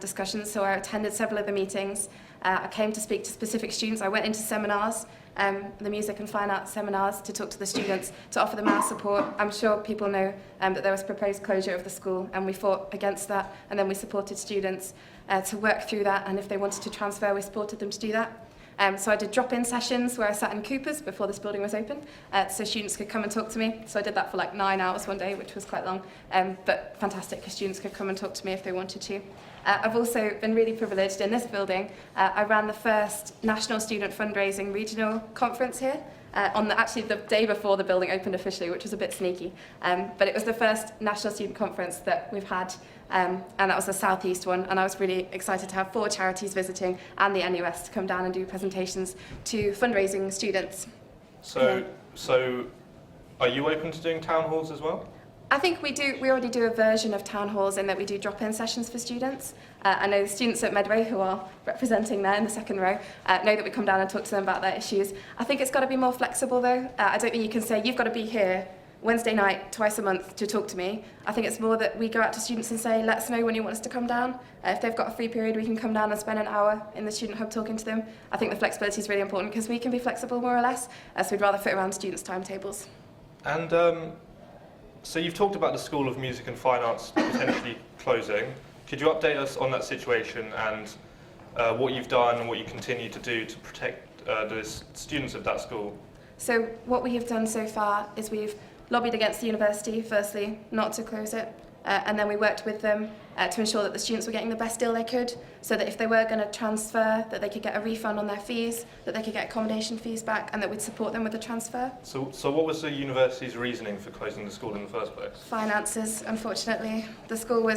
discussions, so I attended several of the meetings. I came to speak to specific students. I went into seminars, the music and fine arts seminars, to talk to the students, to offer them our support. I'm sure people know that there was proposed closure of the school, and we fought against that, and then we supported students to work through that, and if they wanted to transfer, we supported them to do that. So I did drop-in sessions where I sat in Cooper's before this building was open, so students could come and talk to me. So I did that for like 9 hours one day, which was quite long, but fantastic because students could come and talk to me if they wanted to. I've also been really privileged in this building. I ran the first National Student Fundraising Regional Conference here, actually the day before the building opened officially, which was a bit sneaky. But it was the first National Student Conference that we've had, and that was the Southeast one, and I was really excited to have 4 charities visiting and the NUS to come down and do presentations to fundraising students.
So are you open to doing town halls as well?
I think we already do a version of town halls in that we do drop-in sessions for students. I know the students at Medway, who are representing there in the second row, know that we come down and talk to them about their issues. I think it's got to be more flexible though. I don't think you can say, you've got to be here Wednesday night, twice a month to talk to me. I think it's more that we go out to students and say, let us know when you want us to come down. If they've got a free period, we can come down and spend an hour in the student hub talking to them. I think the flexibility is really important because we can be flexible more or less, so we'd rather fit around students' timetables.
And so you've talked about the School of Music and Fine Arts potentially closing. Could you update us on that situation and what you've done and what you continue to do to protect the students of that school?
So what we have done so far is we've lobbied against the university, firstly, not to close it, and then we worked with them to ensure that the students were getting the best deal they could, so that if they were going to transfer, that they could get a refund on their fees, that they could get accommodation fees back, and that we'd support them with the transfer.
So what was the university's reasoning for closing the school in the first place?
Finances, unfortunately. The school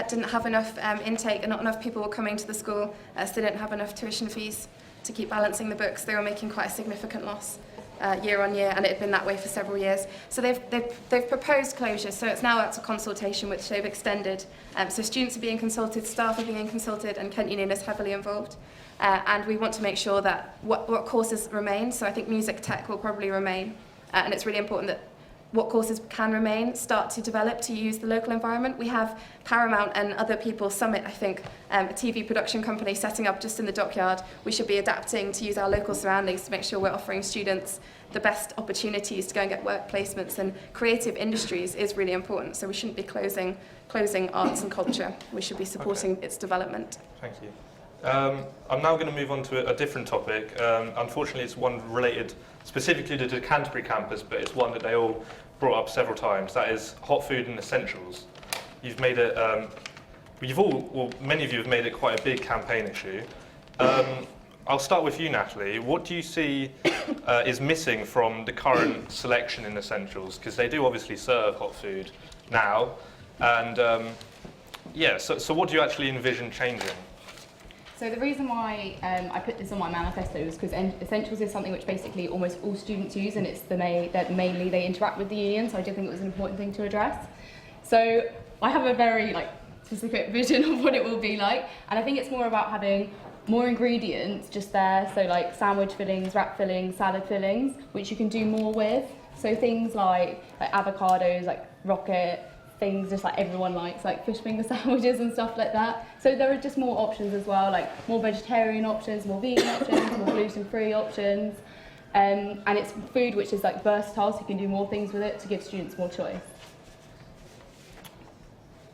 didn't have enough intake, and not enough people were coming to the school, so they didn't have enough tuition fees to keep balancing the books. They were making quite a significant loss year on year, and it had been that way for several years. So they've proposed closure, so it's now up to consultation, which they've extended. So students are being consulted, staff are being consulted, and Kent Union is heavily involved. And we want to make sure that what courses remain, so I think music tech will probably remain, and it's really important that what courses can remain start to develop to use the local environment. We have Paramount and other people, Summit, I think, a TV production company setting up just in the dockyard. We should be adapting to use our local surroundings to make sure we're offering students the best opportunities to go and get work placements, and creative industries is really important. So we shouldn't be closing arts and culture. We should be supporting its development.
Thank you. I'm now going to move on to a different topic. Unfortunately, it's one related specifically to the Canterbury campus, but it's one that they all brought up several times. That is hot food and essentials. You've made it, many of you have made it quite a big campaign issue. I'll start with you, Natalie. What do you see is missing from the current selection in essentials? Because they do obviously serve hot food now. And so what do you actually envision changing?
So the reason why I put this on my manifesto is because essentials is something which basically almost all students use, and it's that mainly they interact with the union, so I did think it was an important thing to address. So I have a very specific vision of what it will be like, and I think it's more about having more ingredients just there, so like sandwich fillings, wrap fillings, salad fillings, which you can do more with. So things like avocados, like rocket, things just like everyone likes, like fish finger sandwiches and stuff like that. So there are just more options as well, like more vegetarian options, more vegan options, more gluten-free options. And it's food which is like versatile, so you can do more things with it to give students more choice.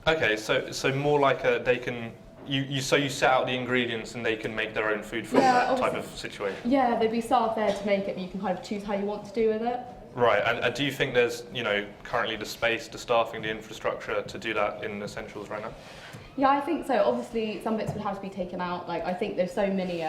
Okay, so more like they can, you set out the ingredients and they can make their own food from that type of situation?
Yeah, there'd be staff there to make it, but you can kind of choose how you want to do with it.
Right, and do you think there's, currently the space, the staffing, the infrastructure to do that in essentials right now?
Yeah, I think so. Obviously, some bits would have to be taken out. Like, I think there's so many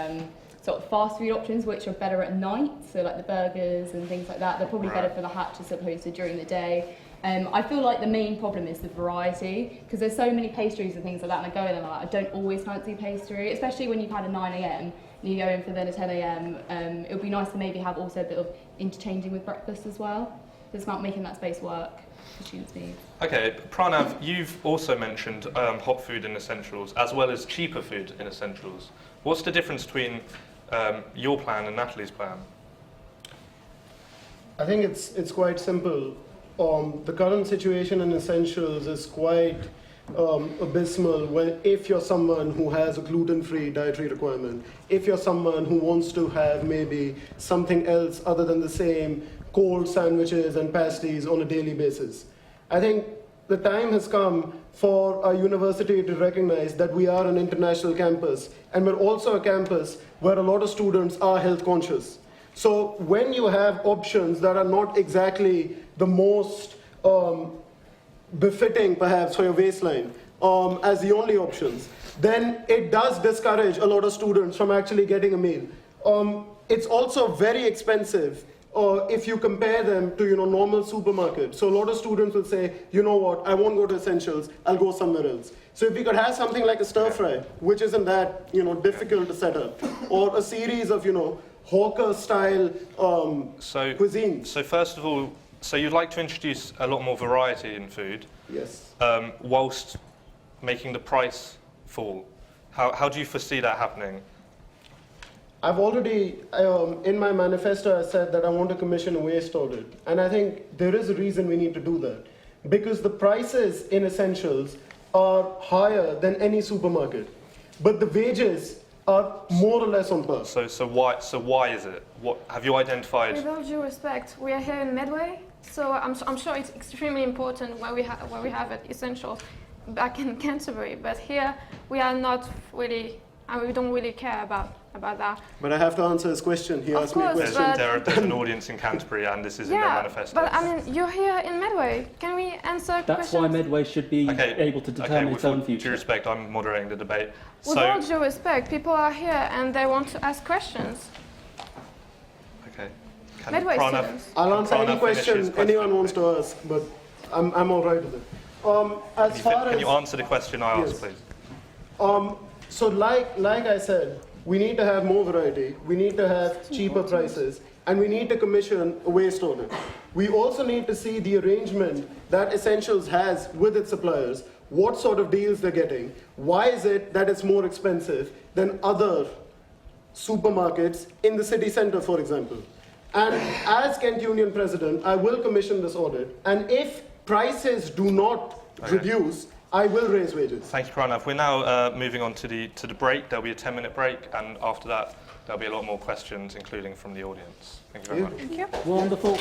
sort of fast food options which are better at night, so like the burgers and things like that. They're probably better for the hatch as opposed to during the day. I feel like the main problem is the variety, because there's so many pastries and things like that, and I go in and I don't always fancy pastry, especially when you've had a 9 a.m. and you go in for then a 10 a.m. It would be nice to maybe have also a bit of interchanging with breakfast as well. It's about making that space work for students' needs. Okay,
Pranav, you've also mentioned hot food in essentials as well as cheaper food in essentials. What's the difference between your plan and Natalie's plan?
I think it's quite simple. The current situation in essentials is quite abysmal if you're someone who has a gluten-free dietary requirement, if you're someone who wants to have maybe something else other than the same cold sandwiches and pasties on a daily basis. I think the time has come for our university to recognize that we are an international campus, and we're also a campus where a lot of students are health conscious. So when you have options that are not exactly the most befitting, perhaps, for your waistline as the only options, then it does discourage a lot of students from actually getting a meal. It's also very expensive if you compare them to normal supermarkets. So a lot of students will say, you know what, I won't go to Essentials, I'll go somewhere else. So if we could have something like a stir fry, which isn't that difficult to set up, or a series of hawker style cuisines.
So first of all, so you'd like to introduce a lot more variety in food,
Yes.
whilst making the price fall. How do you foresee that happening?
I've already, in my manifesto, I said that I want to commission a waste audit. And I think there is a reason we need to do that. Because the prices in Essentials are higher than any supermarket. But the wages are more or less on par.
So why is it? What have you identified?
With all due respect, we are here in Medway, so I'm sure it's extremely important where we have it Essentials back in Canterbury. But here we are not really, and we don't really care about that.
But I have to answer his question. He asked me a
course,
question.
There's an audience in Canterbury, and this is in their manifesto.
But I mean, you're here in Medway. Can we answer questions?
That's why Medway should be able to determine its own
with
future.
due respect, I'm moderating the debate.
With all due respect, people are here and they want to ask questions.
Okay.
Medway students.
I'll answer any question anyone wants to ask, but I'm all right with it.
Can you answer the question I asked, please?
So like I said, we need to have more variety, we need to have cheaper prices, and we need to commission a waste audit. We also need to see the arrangement that Essentials has with its suppliers, what sort of deals they're getting, why is it that it's more expensive than other supermarkets in the city center, for example. And as Kent Union president, I will commission this audit, and if prices do not reduce, I will raise wages.
Thank you, Pranav. We're now moving on to the break. There'll be a 10-minute break, and after that, there'll be a lot more questions, including from the audience. Thank you very much.
Thank you.
Wonderful.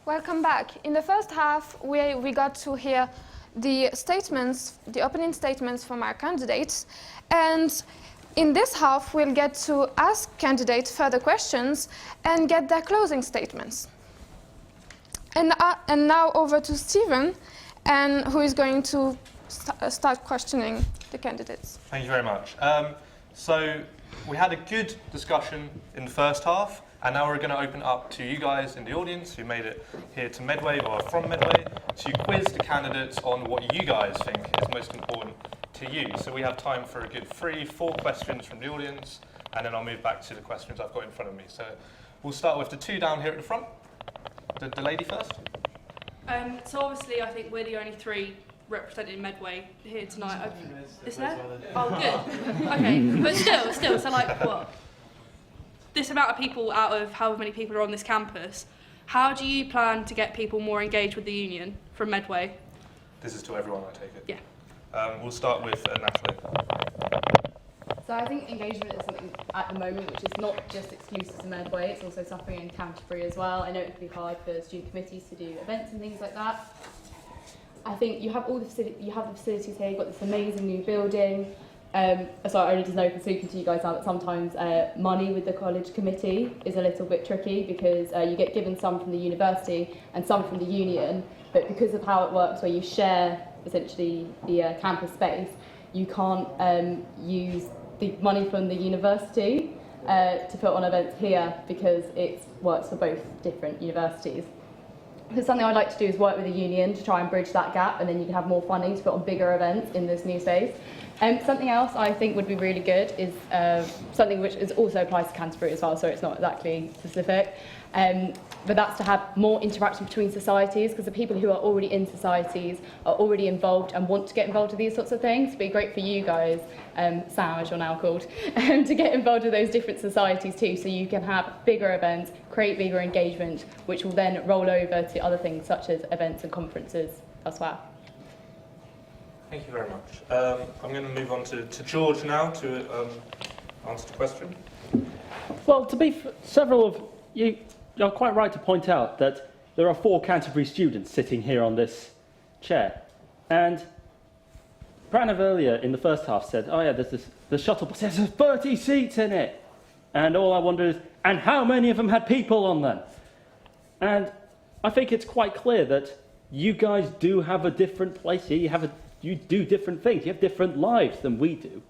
Welcome back. In the first half, we got to hear the statements, the opening statements from our candidates. And in this half, we'll get to ask candidates further questions and get their closing statements. And now over to Stephen, who is going to start questioning the candidates.
Thank you very much. So we had a good discussion in the first half, and now we're going to open up to you guys in the audience who made it here to Medway or from Medway to quiz the candidates on what you guys think is most important to you. So we have time for a good 3-4 questions from the audience, and then I'll move back to the questions I've got in front of me. So we'll start with the two down here at the front. The lady first.
So obviously I think we're the only three representing Medway here tonight. Is there? Oh, good. Okay, but still, so like what? This amount of people out of however many people are on this campus, how do you plan to get people more engaged with the union from Medway?
This is to everyone, I take it.
Yeah.
We'll start with Natalie.
So I think engagement is something at the moment which is not just exclusive to Medway, it's also suffering in Canterbury as well. I know it can be hard for student committees to do events and things like that. I think you have the facilities here, you've got this amazing new building. So I only just know from speaking to you guys now that sometimes money with the college committee is a little bit tricky because you get given some from the university and some from the union, but because of how it works where you share essentially the campus space, you can't use the money from the university to put on events here because it works for both different universities. So something I'd like to do is work with the union to try and bridge that gap, and then you can have more funding to put on bigger events in this new space. Something else I think would be really good is something which is also applies to Canterbury as well, so it's not exactly specific. But that's to have more interaction between societies, because the people who are already in societies are already involved and want to get involved with these sorts of things. It'd be great for you guys, Sam as you're now called, to get involved with those different societies too, so you can have bigger events, create bigger engagement, which will then roll over to other things such as events and conferences as well.
Thank you very much. I'm going to move on to George now to answer the question.
Well, several of you are quite right to point out that there are 4 Canterbury students sitting here on this chair. And Pranav earlier in the first half said, oh yeah, there's the shuttle bus, there's 30 seats in it. And all I wonder is, and how many of them had people on them? And I think it's quite clear that you guys do have a different place here. You do different things. You have different lives than we do.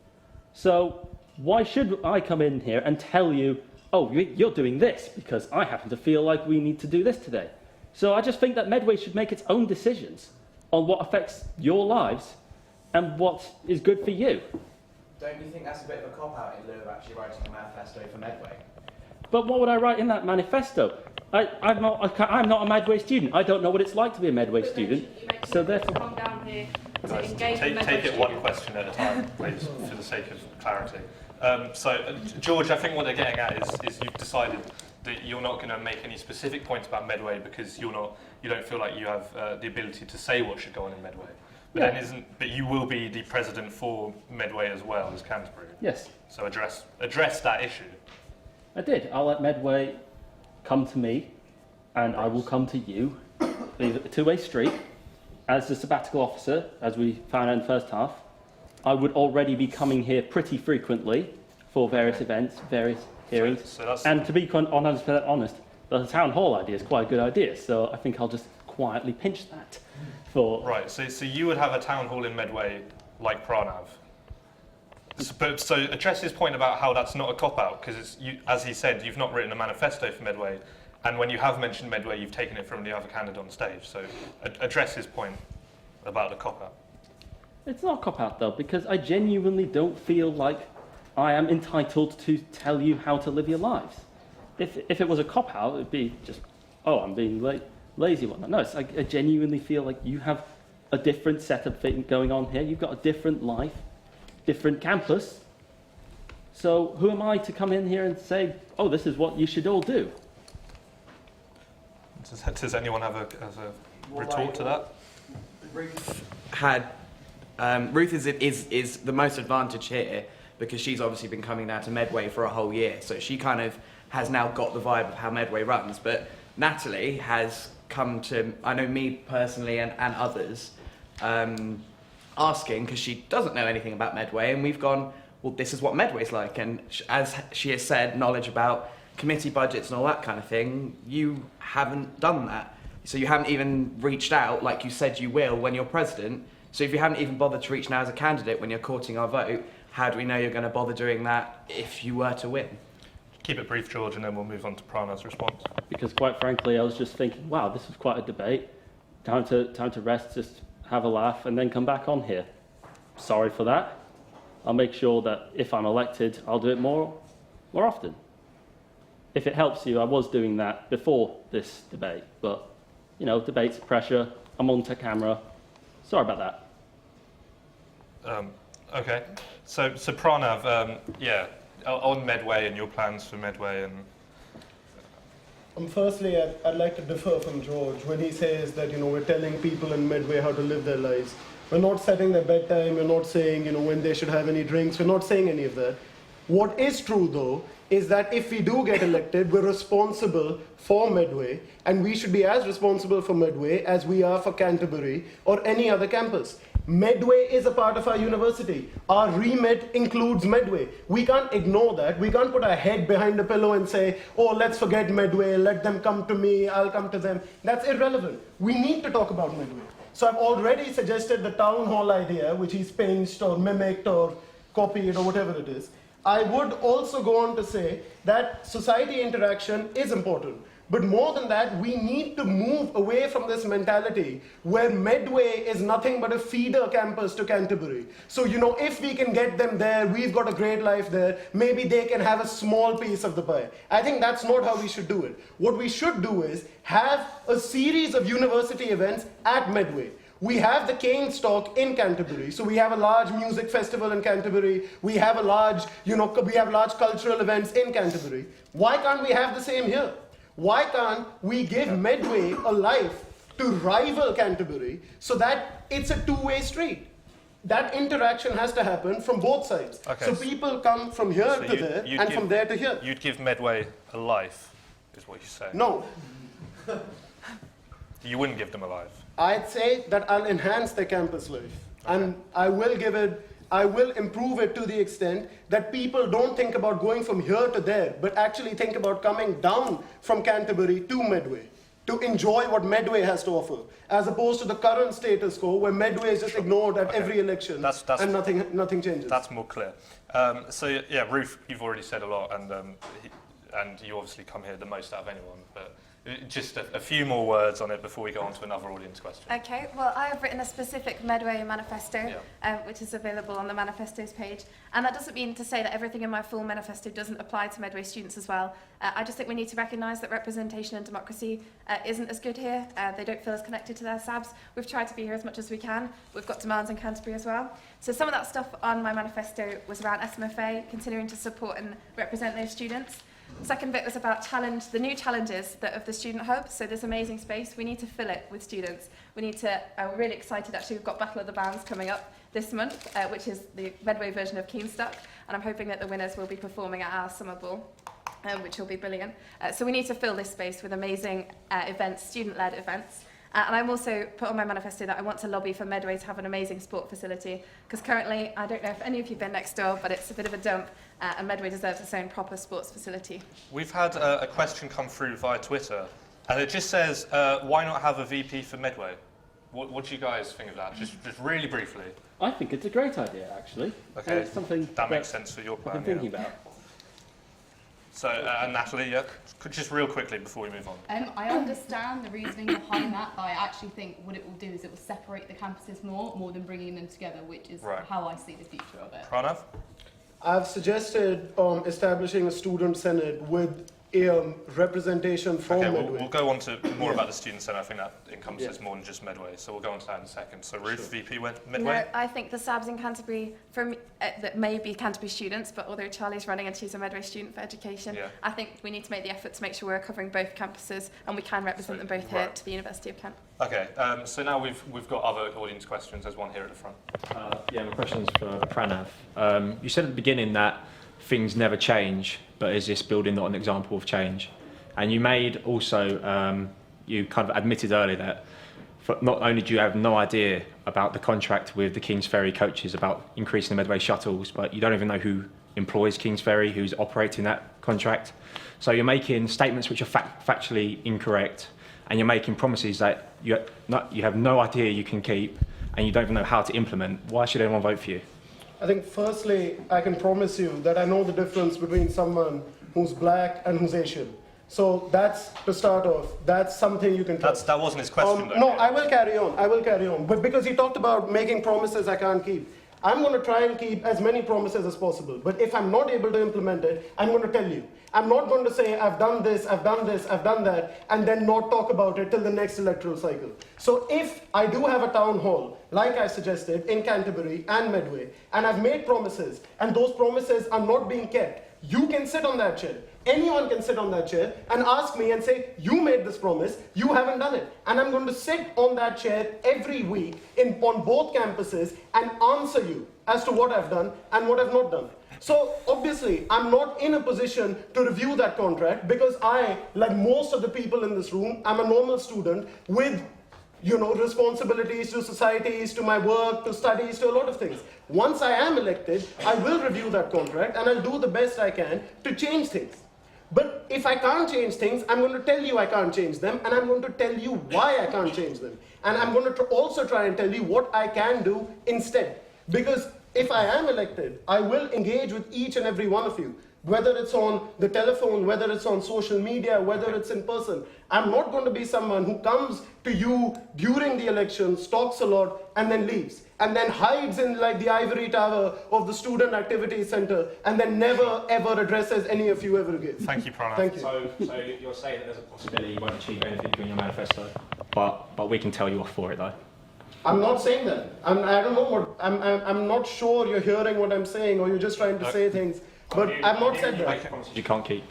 So why should I come in here and tell you, oh, you're doing this because I happen to feel like we need to do this today? So I just think that Medway should make its own decisions on what affects your lives and what is good for you.
Don't you think that's a bit of a cop-out in lieu of actually writing a manifesto for Medway?
But what would I write in that manifesto? I'm not a Medway student. I don't know what it's like to be a Medway student. So therefore,
come down here to engage with
take it one question at a time, please, for the sake of clarity. So, George, I think what they're getting at is you've decided that you're not going to make any specific points about Medway because you don't feel like you have the ability to say what should go on in Medway. But
yeah.
But you will be the president for Medway as well as Canterbury.
Yes.
So address that issue.
I did. I'll let Medway come to me, and I will come to you. Leave it a two-way street. As the sabbatical officer, as we found out in the first half, I would already be coming here pretty frequently for various events, various hearings. And to be honest, the town hall idea is quite a good idea. So I think I'll just quietly pinch that for.
Right. So you would have a town hall in Medway like Pranav. So address his point about how that's not a cop-out, because as he said, you've not written a manifesto for Medway, and when you have mentioned Medway, you've taken it from the other candidate on stage. So address his point about the cop-out.
It's not a cop-out, though, because I genuinely don't feel like I am entitled to tell you how to live your lives. If it was a cop-out, it'd be just, oh, I'm being lazy one. No, it's like I genuinely feel like you have a different setup thing going on here. You've got a different life, different campus. So who am I to come in here and say, oh, this is what you should all do?
Does anyone have a retort to that?
Ruth is the most advantaged here because she's obviously been coming down to Medway for a whole year, so she kind of has now got the vibe of how Medway runs. But Natalie has come to, I know me personally and others, asking, because she doesn't know anything about Medway, and we've gone, well, this is what Medway's like, and as she has said, knowledge about committee budgets and all that kind of thing, you haven't done that. So you haven't even reached out like you said you will when you're president. So if you haven't even bothered to reach now as a candidate when you're courting our vote, how do we know you're going to bother doing that if you were to win?
Keep it brief, George, and then we'll move on to Pranav's response.
Because quite frankly, I was just thinking, wow, this was quite a debate. Time to rest, just have a laugh, and then come back on here. Sorry for that. I'll make sure that if I'm elected, I'll do it more often. If it helps you, I was doing that before this debate, but, you know, debates, pressure, I'm on to camera. Sorry about that.
Okay, so Pranav, yeah, on Medway and your plans for Medway and...
Firstly, I'd like to differ from George when he says that, we're telling people in Medway how to live their lives. We're not setting their bedtime, we're not saying, when they should have any drinks, we're not saying any of that. What is true, though, is that if we do get elected, we're responsible for Medway, and we should be as responsible for Medway as we are for Canterbury or any other campus. Medway is a part of our university. Our remit includes Medway. We can't ignore that. We can't put our head behind a pillow and say, oh, let's forget Medway, let them come to me, I'll come to them. That's irrelevant. We need to talk about Medway. So I've already suggested the town hall idea, which he's pinched or mimicked or copied or whatever it is. I would also go on to say that society interaction is important. But more than that, we need to move away from this mentality where Medway is nothing but a feeder campus to Canterbury. So, if we can get them there, we've got a great life there, maybe they can have a small piece of the pie. I think that's not how we should do it. What we should do is have a series of university events at Medway. We have the Cane Stock in Canterbury, so we have a large music festival in Canterbury. We have a large, we have large cultural events in Canterbury. Why can't we have the same here? Why can't we give Medway a life to rival Canterbury so that it's a two-way street? That interaction has to happen from both sides.
Okay.
So people come from here to there and from there to here.
You'd give Medway a life, is what you say?
No.
You wouldn't give them a life?
I'd say that I'll enhance their campus life. Okay. And I will improve it to the extent that people don't think about going from here to there, but actually think about coming down from Canterbury to Medway to enjoy what Medway has to offer, as opposed to the current status quo where Medway is just ignored at every election and nothing changes.
That's more clear. So yeah, Ruth, you've already said a lot, and you obviously come here the most out of anyone, but just a few more words on it before we go on to another audience question.
Okay, well, I have written a specific Medway manifesto, which is available on the manifestos page. And that doesn't mean to say that everything in my full manifesto doesn't apply to Medway students as well. I just think we need to recognise that representation and democracy isn't as good here. They don't feel as connected to their SABs. We've tried to be here as much as we can. We've got demands in Canterbury as well. So some of that stuff on my manifesto was around SMFA, continuing to support and represent those students. The second bit was about the new challenges of the student hub. So this amazing space, we need to fill it with students. We need to, we're really excited actually, we've got Battle of the Bands coming up this month, which is the Medway version of Keenstock. And I'm hoping that the winners will be performing at our summer ball, which will be brilliant. So we need to fill this space with amazing events, student-led events. And I'm also put on my manifesto that I want to lobby for Medway to have an amazing sport facility, because currently, I don't know if any of you have been next door, but it's a bit of a dump, and Medway deserves its own proper sports facility.
We've had a question come through via Twitter, and it just says, why not have a VP for Medway? What do you guys think of that? Just really briefly.
I think it's a great idea, actually.
Okay,
it's something
that makes sense for your plan.
I've been thinking about.
So, Natalie, just real quickly before we move on.
I understand the reasoning behind that, but I actually think what it will do is it will separate the campuses more than bringing them together, which is how I see the future of it.
Pranav?
I've suggested establishing a student senate with representation from Medway.
We'll go on to more about the student centre. I think that encompasses more than just Medway, so we'll go on to that in a second. So Ruth, VP Medway?
No, I think the SABs in Canterbury, that may be Canterbury students, but although Charlie's running and she's a Medway student for education, I think we need to make the effort to make sure we're covering both campuses and we can represent them both here to the University of Kent.
Okay, so now we've got other audience questions. There's one here at the front.
Yeah, my question's for Pranav. You said at the beginning that things never change, but is this building not an example of change? And you made also you kind of admitted earlier that not only do you have no idea about the contract with the Kings Ferry coaches about increasing the Medway shuttles, but you don't even know who employs Kings Ferry, who's operating that contract. So you're making statements which are factually incorrect, and you're making promises that you have no idea you can keep, and you don't even know how to implement. Why should anyone vote for you?
I think firstly, I can promise you that I know the difference between someone who's black and who's Asian. So that's to start off. That's something you can trust.
That wasn't his question, though.
No, I will carry on. But because he talked about making promises I can't keep, I'm going to try and keep as many promises as possible. But if I'm not able to implement it, I'm going to tell you. I'm not going to say, I've done this, I've done this, I've done that, and then not talk about it till the next electoral cycle. So if I do have a town hall, like I suggested, in Canterbury and Medway, and I've made promises, and those promises are not being kept, you can sit on that chair. Anyone can sit on that chair and ask me and say, you made this promise, you haven't done it. And I'm going to sit on that chair every week on both campuses and answer you as to what I've done and what I've not done. So obviously, I'm not in a position to review that contract because I, like most of the people in this room, I'm a normal student with responsibilities to societies, to my work, to studies, to a lot of things. Once I am elected, I will review that contract and I'll do the best I can to change things. But if I can't change things, I'm going to tell you I can't change them, and I'm going to tell you why I can't change them. And I'm going to also try and tell you what I can do instead. Because if I am elected, I will engage with each and every one of you, whether it's on the telephone, whether it's on social media, whether it's in person. I'm not going to be someone who comes to you during the elections, talks a lot, and then leaves, and then hides in like the ivory tower of the student activity center, and then never ever addresses any of you ever again.
Thank you, Pranav.
Thank you.
So you're saying that there's a possibility you won't achieve anything in your manifesto, but we can tell you off for it though.
I'm not saying that. I don't know what. I'm not sure you're hearing what I'm saying, or you're just trying to say things. But I've not said that.
You can't keep.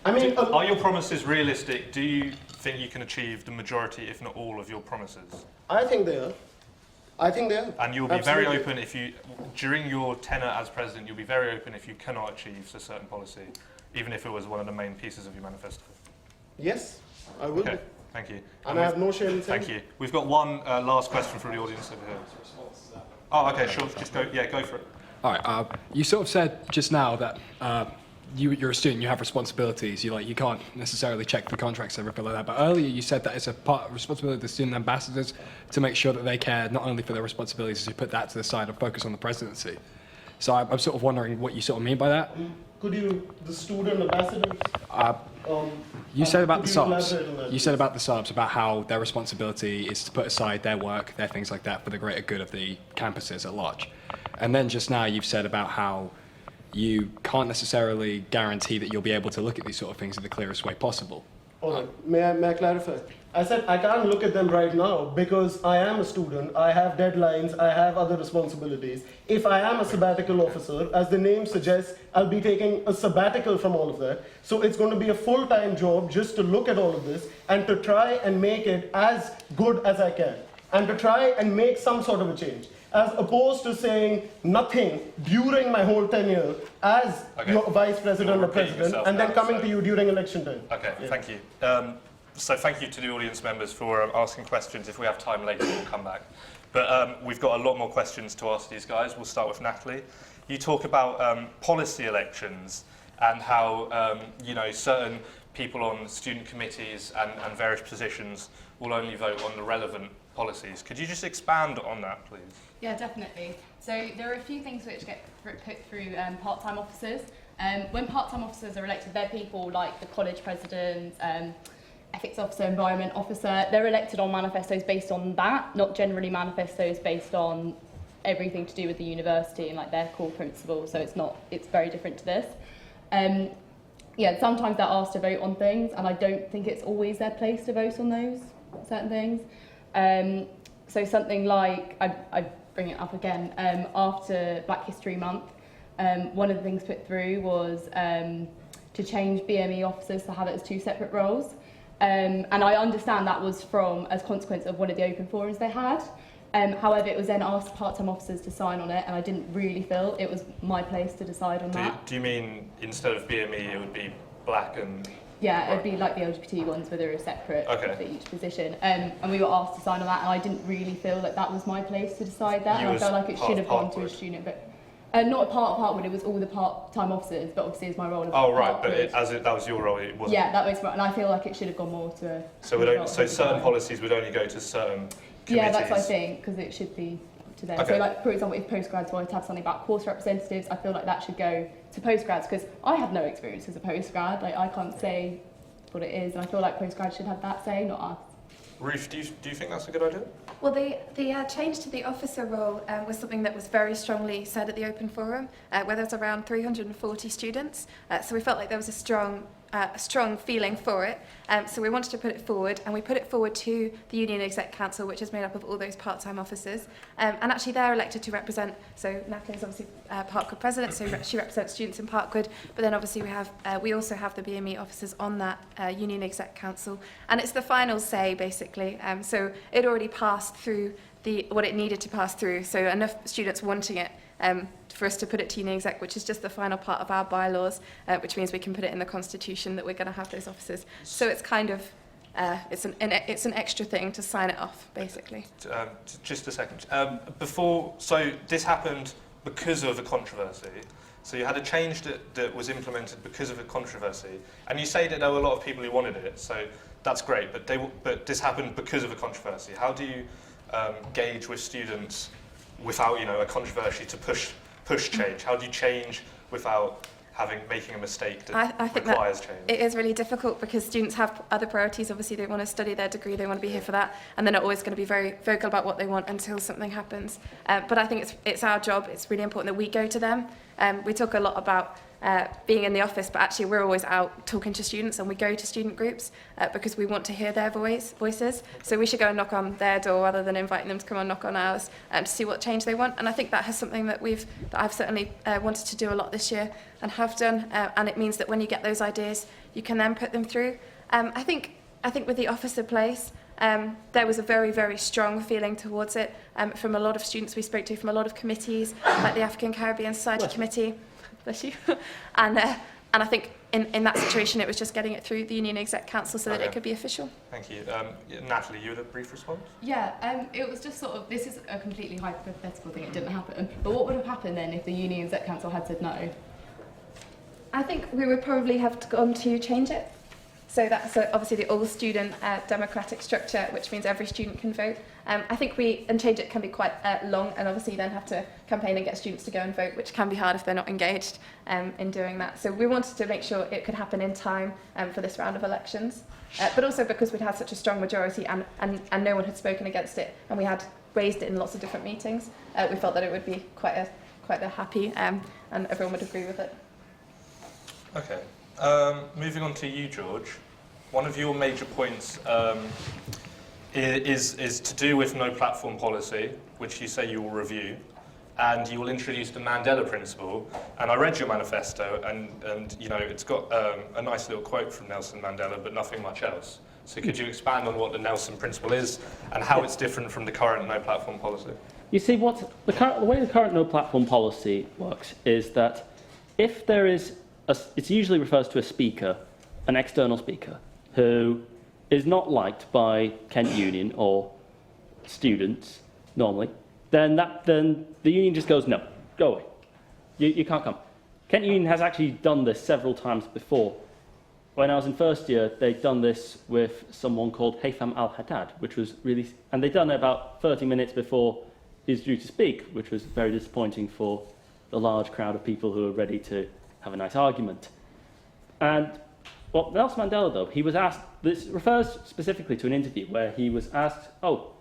I mean,
are your promises realistic? Do you think you can achieve the majority, if not all, of your promises?
I think they are.
And you'll be very open if you, during your tenure as president, you'll be very open if you cannot achieve a certain policy, even if it was one of the main pieces of your manifesto.
Yes, I will.
Okay, thank you.
And I have no shame in saying.
Thank you. We've got one last question from the audience over here. Oh, okay, sure. Just go. Yeah, go for it.
All right. You sort of said just now that you're a student, you have responsibilities. You can't necessarily check the contracts and everything like that. But earlier you said that it's a part of responsibility of the student ambassadors to make sure that they care not only for their responsibilities, to put that to the side and focus on the presidency. So I'm sort of wondering what you sort of mean by that.
Could you, the student ambassadors?
You said about the subs. You said about the subs, about how their responsibility is to put aside their work, their things like that, for the greater good of the campuses at large. And then just now you've said about how you can't necessarily guarantee that you'll be able to look at these sort of things in the clearest way possible.
All right. May I clarify? I said I can't look at them right now because I am a student, I have deadlines, I have other responsibilities. If I am a sabbatical officer, as the name suggests, I'll be taking a sabbatical from all of that. So it's going to be a full-time job just to look at all of this and to try and make it as good as I can. And to try and make some sort of a change. As opposed to saying nothing during my whole tenure as your vice president or president, and then coming to you during election time.
Okay, thank you. So thank you to the audience members for asking questions. If we have time later, we'll come back. But we've got a lot more questions to ask these guys. We'll start with Natalie. You talk about policy elections and how certain people on student committees and various positions will only vote on the relevant policies. Could you just expand on that, please?
Yeah, definitely. So there are a few things which get put through part-time officers. When part-time officers are elected, they're people like the college president, ethics officer, environment officer. They're elected on manifestos based on that, not generally manifestos based on everything to do with the university and like their core principles. So it's very different to this. Sometimes they're asked to vote on things, and I don't think it's always their place to vote on those certain things. So something like, I bring it up again, after Black History Month, one of the things put through was to change BME officers to have it as two separate roles. And I understand that was as consequence of one of the open forums they had. However, it was then asked part-time officers to sign on it, and I didn't really feel it was my place to decide on that.
Do you mean instead of BME, it would be black and
Yeah, it'd be like the LGBT ones where they're separate for each position. And we were asked to sign on that, and I didn't really feel like that was my place to decide that. And I felt like it should have gone to a student, but not a part of Parkwood, it was all the part-time officers, but obviously it's my role.
Oh, right, but that was your role, it wasn't?
Yeah, that was right, and I feel like it should have gone more to a...
So certain policies would only go to certain committees?
Yeah, that's what I think, because it should be to them.
Okay.
So, like, for example, if postgrads wanted to have something about course representatives, I feel like that should go to postgrads, because I have no experience as a postgrad. Like, I can't say what it is, and I feel like postgrads should have that say, not us.
Ruth, do you think that's a good idea?
Well, the change to the officer role was something that was very strongly said at the open forum, where there was around 340 students. So we felt like there was a strong feeling for it. So we wanted to put it forward, and we put it forward to the Union Exec Council, which is made up of all those part-time officers. And actually they're elected to represent, so Natalie is obviously Parkwood president, so she represents students in Parkwood, but then obviously we also have the BME officers on that Union Exec Council. And it's the final say, basically. So it already passed through what it needed to pass through, so enough students wanting it for us to put it to Union Exec, which is just the final part of our bylaws, which means we can put it in the Constitution that we're going to have those officers. So it's kind of, it's an extra thing to sign it off, basically.
Just a second. So this happened because of a controversy. So you had a change that was implemented because of a controversy, and you say that there were a lot of people who wanted it, so that's great, but this happened because of a controversy. How do you gauge with students without, a controversy to push change? How do you change without making a mistake that
I think
requires
that
change?
It is really difficult because students have other priorities. Obviously, they want to study their degree, they want to be here for that, and they're not always going to be very vocal about what they want until something happens. But I think it's our job. It's really important that we go to them. We talk a lot about being in the office, but actually we're always out talking to students, and we go to student groups because we want to hear their voices. So we should go and knock on their door rather than inviting them to come and knock on ours to see what change they want. And I think that has something that I've certainly wanted to do a lot this year and have done. And it means that when you get those ideas, you can then put them through. I think with the officer place, there was a very, very strong feeling towards it from a lot of students we spoke to, from a lot of committees, like the African Caribbean Society Committee. Bless you. And I think in that situation, it was just getting it through the Union Exec Council so that it could be official.
Thank you. Natalie, you had a brief response?
Yeah, it was just sort of, this is a completely hypothetical thing, it didn't happen. But what would have happened then if the Union Exec Council had said no?
I think we would probably have gone to change it. So that's obviously the all-student democratic structure, which means every student can vote. I think change it can be quite long, and obviously you then have to campaign and get students to go and vote, which can be hard if they're not engaged in doing that. So we wanted to make sure it could happen in time for this round of elections, but also because we'd had such a strong majority and no one had spoken against it, and we had raised it in lots of different meetings, we felt that it would be quite a happy, and everyone would agree with it.
Okay. Moving on to you, George. One of your major points is to do with no platform policy, which you say you will review, and you will introduce the Mandela principle. And I read your manifesto, and it's got a nice little quote from Nelson Mandela, but nothing much else. So could you expand on what the Nelson principle is and how it's different from the current no platform policy?
You see, the way the current no platform policy works is that if there is it usually refers to a speaker, an external speaker, who is not liked by Kent Union or students normally, then the union just goes, no, go away. You can't come. Kent Union has actually done this several times before. When I was in first year, they'd done this with someone called Haytham Al-Haddad, which was really... And they'd done it about 30 minutes before he was due to speak, which was very disappointing for the large crowd of people who were ready to have a nice argument. And Nelson Mandela, though, he was asked, this refers specifically to an interview where he was asked, oh,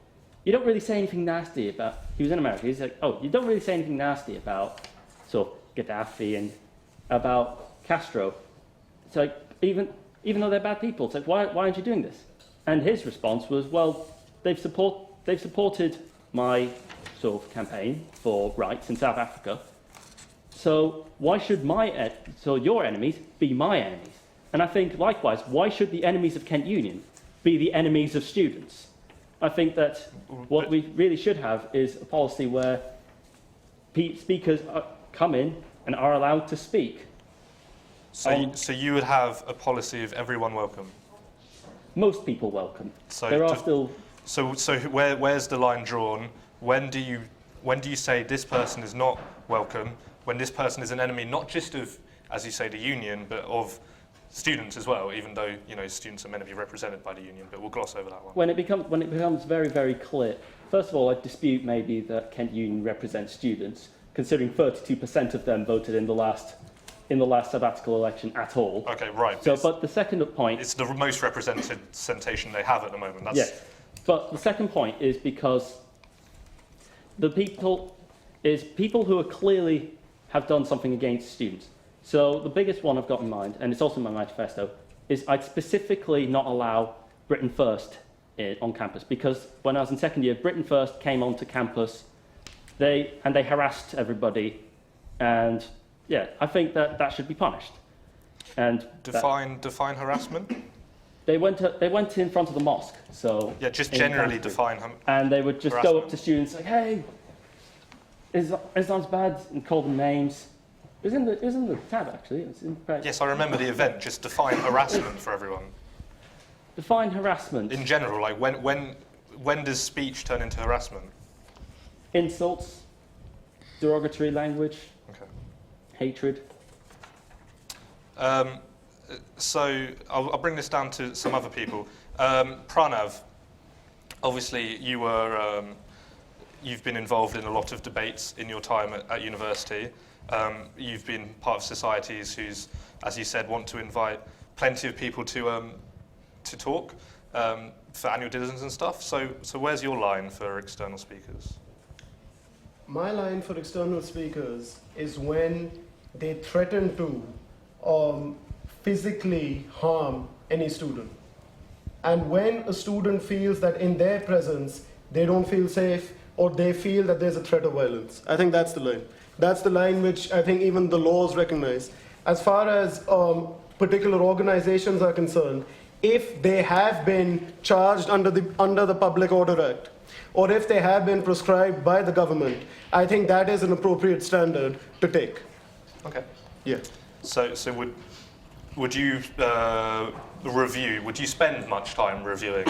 you don't really say anything nasty about, he was in America, he's like, oh, you don't really say anything nasty about Gaddafi and about Castro. It's like, even though they're bad people, it's like, why aren't you doing this? And his response was, well, they've supported my sort of campaign for rights in South Africa, so why should your enemies be my enemies? And I think, likewise, why should the enemies of Kent Union be the enemies of students? I think that what we really should have is a policy where speakers come in and are allowed to speak.
So you would have a policy of everyone welcome?
Most people welcome.
So
there are still...
So where's the line drawn? When do you say this person is not welcome? When this person is an enemy, not just of, as you say, the union, but of students as well, even though students are meant to be represented by the union, but we'll gloss over that one.
When it becomes very, very clear, first of all, I dispute maybe that Kent Union represents students, considering 32% of them voted in the last sabbatical election at all.
Okay, right.
So, but the second point...
It's the most representation they have at the moment.
Yes, but the second point is because people who are clearly have done something against students. So the biggest one I've got in mind, and it's also in my manifesto, is I'd specifically not allow Britain First on campus, because when I was in second year, Britain First came onto campus, they harassed everybody, and yeah, I think that should be punished. And
define harassment.
They went in front of the mosque, so
yeah, just generally define.
And they would just
harassment.
go up to students like, "Hey, Islam's bad," and call them names. It was in the tab, actually. It was in the
yes, I remember the event. Just define harassment for everyone.
Define harassment.
In general, like when does speech turn into harassment?
Insults, derogatory language,
okay.
Hatred.
So I'll bring this down to some other people. Pranav, obviously you've been involved in a lot of debates in your time at university. You've been part of societies who's, as you said, want to invite plenty of people to talk for annual dinners and stuff. So where's your line for external speakers?
My line for external speakers is when they threaten to physically harm any student. And when a student feels that in their presence they don't feel safe, or they feel that there's a threat of violence. I think that's the line. That's the line which I think even the laws recognize. As far as particular organizations are concerned, if they have been charged under the Public Order Act, or if they have been prescribed by the government, I think that is an appropriate standard to take.
Okay.
Yeah.
So would you would you spend much time reviewing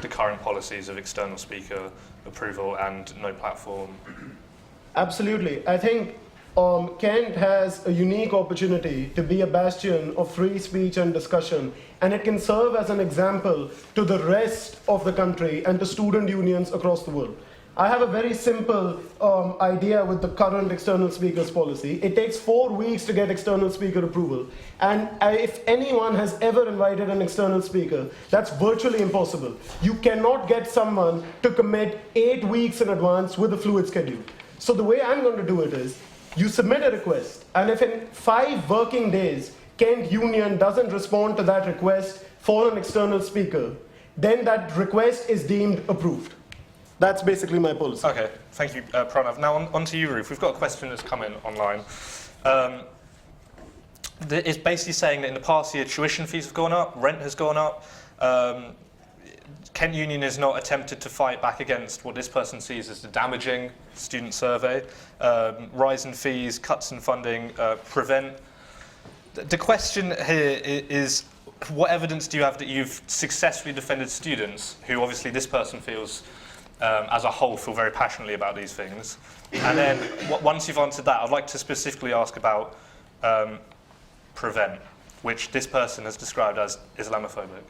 the current policies of external speaker approval and no platform?
Absolutely. I think Kent has a unique opportunity to be a bastion of free speech and discussion, and it can serve as an example to the rest of the country and to student unions across the world. I have a very simple idea with the current external speakers policy. It takes 4 weeks to get external speaker approval. And if anyone has ever invited an external speaker, that's virtually impossible. You cannot get someone to commit 8 weeks in advance with a fluid schedule. So the way I'm going to do it is, you submit a request, and if in 5 working days, Kent Union doesn't respond to that request for an external speaker, then that request is deemed approved. That's basically my policy.
Okay, thank you, Pranav. Now on to you, Ruth. We've got a question that's come in online. It's basically saying that in the past year, tuition fees have gone up, rent has gone up. Kent Union has not attempted to fight back against what this person sees as the damaging student survey. Rise in fees, cuts in funding, prevent. The question here is, what evidence do you have that you've successfully defended students who obviously this person feels as a whole feel very passionately about these things? And then once you've answered that, I'd like to specifically ask about prevent, which this person has described as Islamophobic.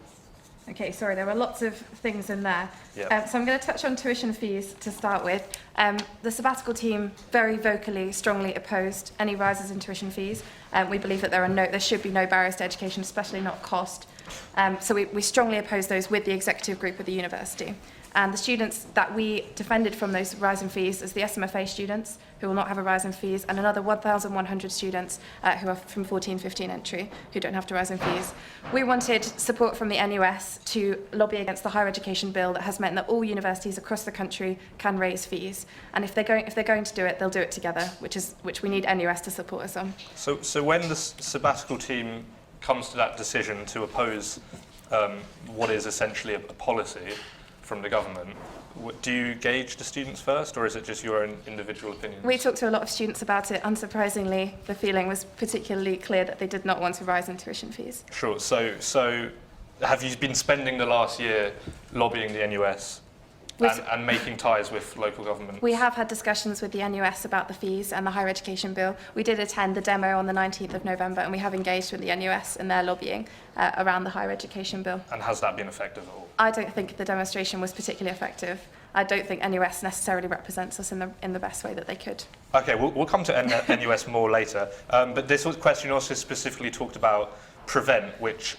Okay, sorry, there were lots of things in there.
Yep.
So I'm going to touch on tuition fees to start with. The sabbatical team very vocally, strongly opposed any rises in tuition fees. We believe that there should be no barriers to education, especially not cost. So we strongly oppose those with the executive group of the university. And the students that we defended from those rise in fees is the SMFA students, who will not have a rise in fees, and another 1,100 students who are from 14-15 entry, who don't have to rise in fees. We wanted support from the NUS to lobby against the higher education bill that has meant that all universities across the country can raise fees. And if they're going to do it, they'll do it together, which we need NUS to support us on.
So when the sabbatical team comes to that decision to oppose what is essentially a policy, from the government, do you gauge the students first, or is it just your own individual opinions?
We talked to a lot of students about it. Unsurprisingly, the feeling was particularly clear that they did not want to rise in tuition fees.
Sure. So have you been spending the last year lobbying the NUS and making ties with local governments?
We have had discussions with the NUS about the fees and the higher education bill. We did attend the demo on the 19th of November, and we have engaged with the NUS in their lobbying around the higher education bill.
And has that been effective at all?
I don't think the demonstration was particularly effective. I don't think NUS necessarily represents us in the best way that they could.
Okay, we'll come to NUS more later. But this question also specifically talked about Prevent, which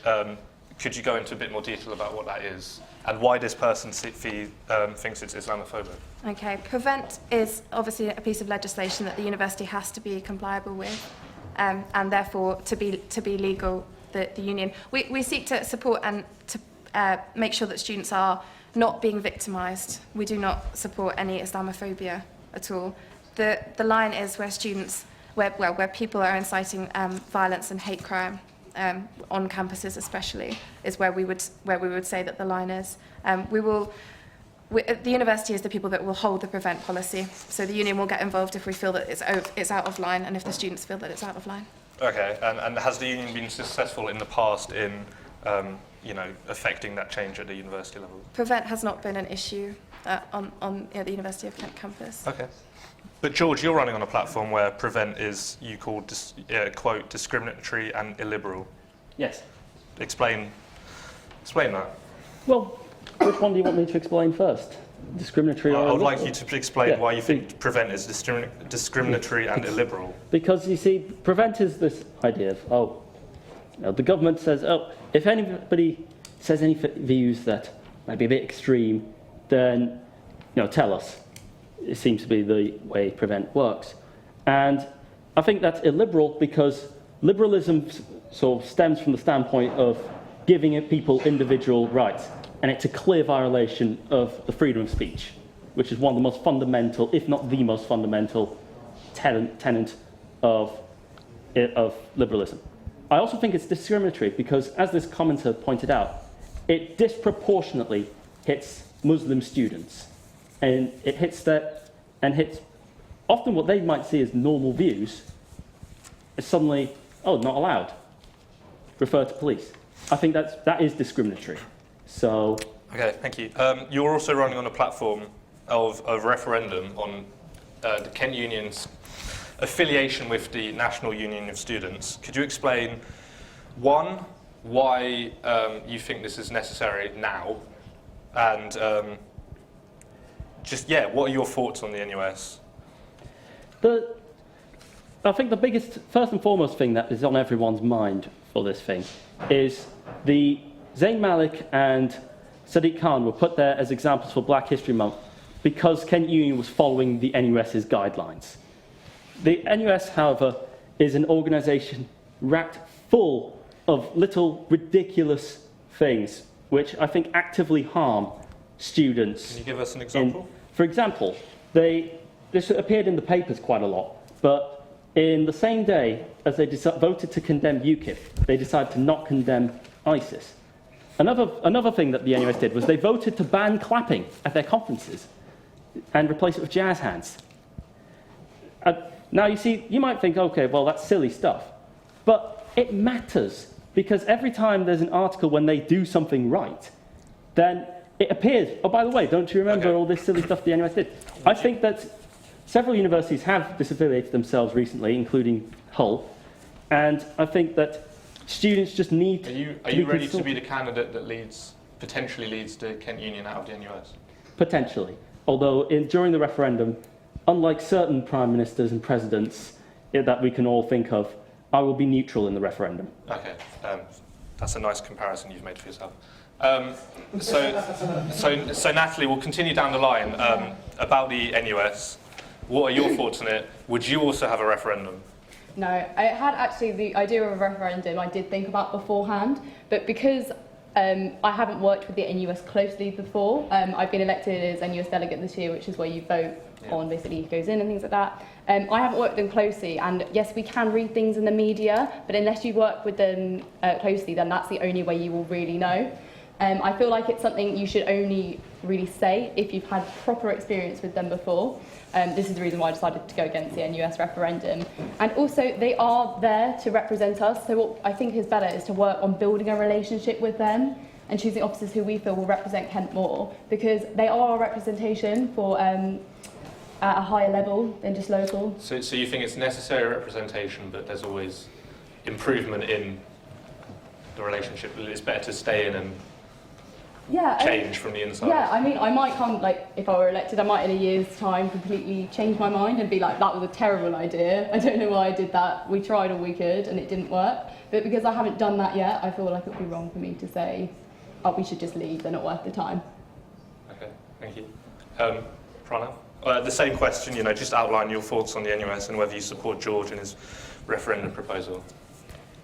could you go into a bit more detail about what that is and why this person thinks it's Islamophobic?
Okay, Prevent is obviously a piece of legislation that the university has to be compliable with, and therefore to be legal, the union. We seek to support and to make sure that students are not being victimised. We do not support any Islamophobia at all. The line is where students, where people are inciting violence and hate crime. On campuses especially, is where we would say that the line is. The university is the people that will hold the Prevent policy, so the union will get involved if we feel that it's out of line and if the students feel that it's out of line.
Okay, and has the union been successful in the past in affecting that change at the university level?
Prevent has not been an issue on the University of Kent campus.
Okay. But George, you're running on a platform where Prevent is, you call, quote, discriminatory and illiberal.
Yes.
Explain that.
Well, which one do you want me to explain first? Discriminatory or
I would
illiberal?
like you to explain why you think Prevent is discriminatory and illiberal.
Because, you see, Prevent is this idea of, the government says, if anybody says any views that might be a bit extreme, then, tell us. It seems to be the way Prevent works. And I think that's illiberal because liberalism sort of stems from the standpoint of giving people individual rights. And it's a clear violation of the freedom of speech, which is one of the most fundamental, if not the most fundamental, tenet of liberalism. I also think it's discriminatory because, as this commenter pointed out, it disproportionately hits Muslim students. And it hits often what they might see as normal views is suddenly, not allowed. Refer to police. I think that is discriminatory. So.
Okay, thank you. You're also running on a platform of referendum on the Kent Union's affiliation with the National Union of Students. Could you explain, one, why you think this is necessary now, and what are your thoughts on the NUS?
I think the biggest, first and foremost thing that is on everyone's mind for this thing is the Zayn Malik and Sadiq Khan were put there as examples for Black History Month because Kent Union was following the NUS's guidelines. The NUS, however, is an organisation racked full of little ridiculous things which I think actively harm students.
Can you give us an example?
For example, this appeared in the papers quite a lot, but in the same day as they voted to condemn UKIP, they decided to not condemn ISIS. Another thing that the NUS did was they voted to ban clapping at their conferences and replace it with jazz hands. Now, you see, you might think, okay, well, that's silly stuff, but it matters because every time there's an article when they do something right, then it appears, by the way, don't you remember all this silly stuff the NUS did? I think that several universities have disaffiliated themselves recently, including Hull, and I think that students just need
Are you ready to be the candidate that potentially leads the Kent Union out of the NUS?
Potentially. Although during the referendum, unlike certain prime ministers and presidents that we can all think of, I will be neutral in the referendum.
Okay, that's a nice comparison you've made for yourself. So Natalie, we'll continue down the line about the NUS. What are your thoughts on it? Would you also have a referendum?
No, I had actually the idea of a referendum I did think about beforehand, but because I haven't worked with the NUS closely before, I've been elected as NUS delegate this year, which is where you vote on basically who goes in and things like that. I haven't worked with them closely, and yes, we can read things in the media, but unless you work with them closely, then that's the only way you will really know. I feel like it's something you should only really say if you've had proper experience with them before. This is the reason why I decided to go against the NUS referendum. And also, they are there to represent us, so what I think is better is to work on building a relationship with them and choosing officers who we feel will represent Kent more, because they are our representation for at a higher level than just local.
So you think it's necessary representation, but there's always improvement in the relationship? It's better to stay in and change from the inside?
Yeah, I mean, I might come, like, if I were elected, I might in a year's time completely change my mind and be like, that was a terrible idea. I don't know why I did that. We tried all we could and it didn't work. But because I haven't done that yet, I feel like it would be wrong for me to say, oh, we should just leave, they're not worth the time.
Okay, thank you. Pranav? The same question, just outline your thoughts on the NUS and whether you support George and his referendum proposal.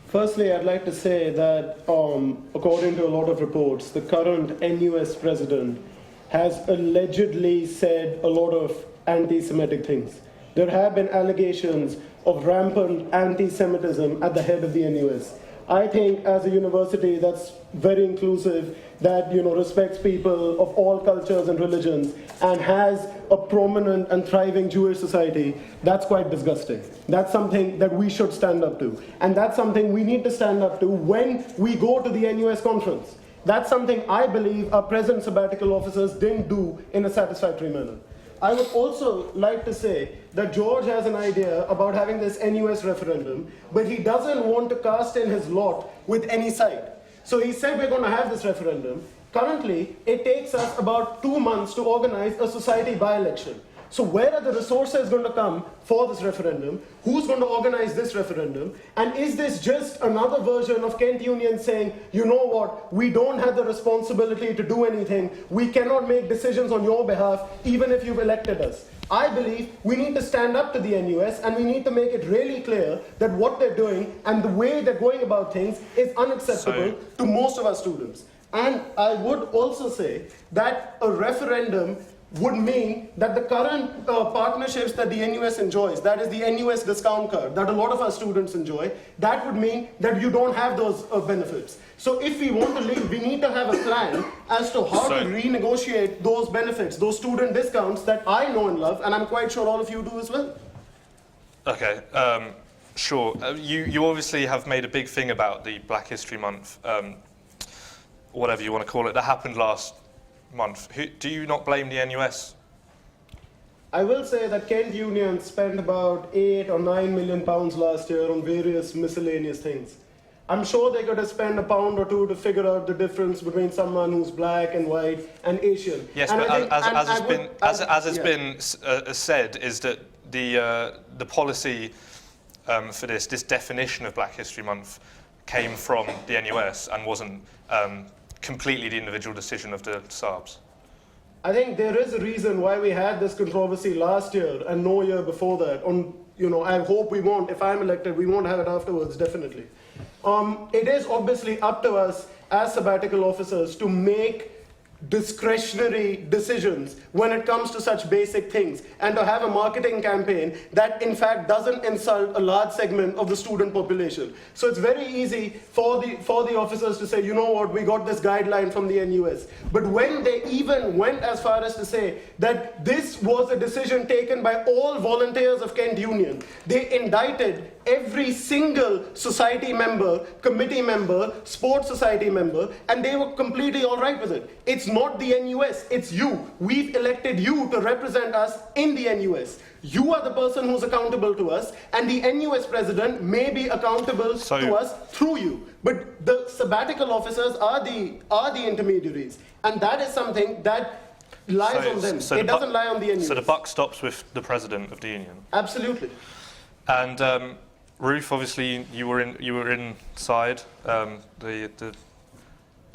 Firstly, I'd like to say that according to a lot of reports, the current NUS president has allegedly said a lot of anti-Semitic things. There have been allegations of rampant anti-Semitism at the head of the NUS. I think as a university that's very inclusive, that respects people of all cultures and religions, and has a prominent and thriving Jewish society, that's quite disgusting. That's something that we should stand up to. And that's something we need to stand up to when we go to the NUS conference. That's something I believe our present sabbatical officers didn't do in a satisfactory manner. I would also like to say that George has an idea about having this NUS referendum, but he doesn't want to cast in his lot with any side. So he said we're going to have this referendum. Currently, it takes us about 2 months to organize a society by-election. So where are the resources going to come for this referendum? Who's going to organize this referendum? And is this just another version of Kent Union saying, you know what, we don't have the responsibility to do anything. We cannot make decisions on your behalf, even if you've elected us. I believe we need to stand up to the NUS and we need to make it really clear that what they're doing and the way they're going about things is unacceptable to most of our students. And I would also say that a referendum would mean that the current partnerships that the NUS enjoys, that is the NUS discount card, that a lot of our students enjoy, that would mean that you don't have those benefits. So if we want to leave, we need to have a plan as to how to renegotiate those benefits, those student discounts that I know and love, and I'm quite sure all of you do as well.
Okay, sure. You obviously have made a big thing about the Black History Month, whatever you want to call it, that happened last month. Do you not blame the NUS?
I will say that Kent Union spent about £8 or £9 million last year on various miscellaneous things. I'm sure they could have spent £1 or £2 to figure out the difference between someone who's black and white and Asian.
Yes,
and
but as has been said, is that the policy for this definition of Black History Month came from the NUS and wasn't completely the individual decision of the SARBs.
I think there is a reason why we had this controversy last year and no year before that. I hope we won't. If I'm elected, we won't have it afterwards, definitely. It is obviously up to us as sabbatical officers to make discretionary decisions when it comes to such basic things, and to have a marketing campaign that in fact doesn't insult a large segment of the student population. So it's very easy for the officers to say, you know what, we got this guideline from the NUS. But when they even went as far as to say that this was a decision taken by all volunteers of Kent Union, they indicted every single society member, committee member, sports society member, and they were completely all right with it. It's not the NUS, it's you. We've elected you to represent us in the NUS. You are the person who's accountable to us, and the NUS president may be accountable to us through you. But the sabbatical officers are the intermediaries, and that is something that lies on them. It doesn't lie on the NUS.
So the buck stops with the president of the union.
Absolutely.
And Ruth, obviously, you were inside the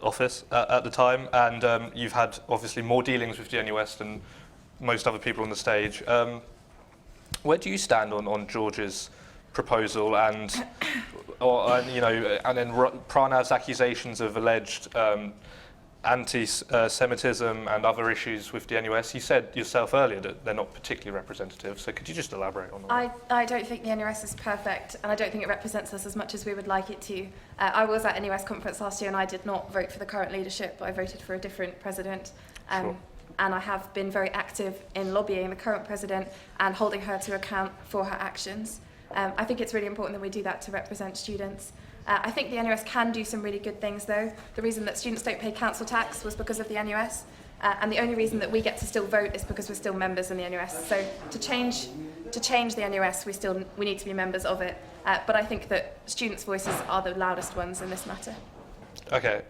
office at the time, and you've had obviously more dealings with the NUS than most other people on the stage. Where do you stand on George's proposal and then Pranav's accusations of alleged anti-Semitism and other issues with the NUS. You said yourself earlier that they're not particularly representative, so could you just elaborate on that?
I don't think the NUS is perfect, and I don't think it represents us as much as we would like it to. I was at a NUS conference last year, and I did not vote for the current leadership, but I voted for a different president.
Sure.
And I have been very active in lobbying the current president and holding her to account for her actions. I think it's really important that we do that to represent students. I think the NUS can do some really good things, though. The reason that students don't pay council tax was because of the NUS, and the only reason that we get to still vote is because we're still members in the NUS. So to change the NUS, we need to be members of it. But I think that students' voices are the loudest ones in this matter.
Okay.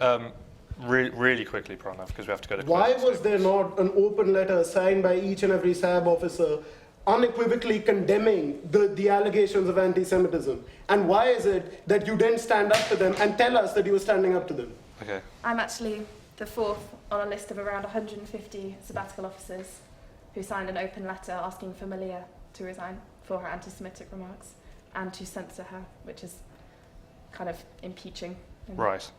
Really quickly, Pranav, because we have to go to
Why
closing
was there not an open letter signed by each and every SAB officer unequivocally condemning the allegations of anti-Semitism? And why is it that you didn't stand up to them and tell us that you were standing up to them?
Okay.
I'm actually the fourth on a list of around 150 sabbatical officers who signed an open letter asking for Malia to resign for her anti-Semitic remarks and to censor her, which is kind of impeaching.
Right.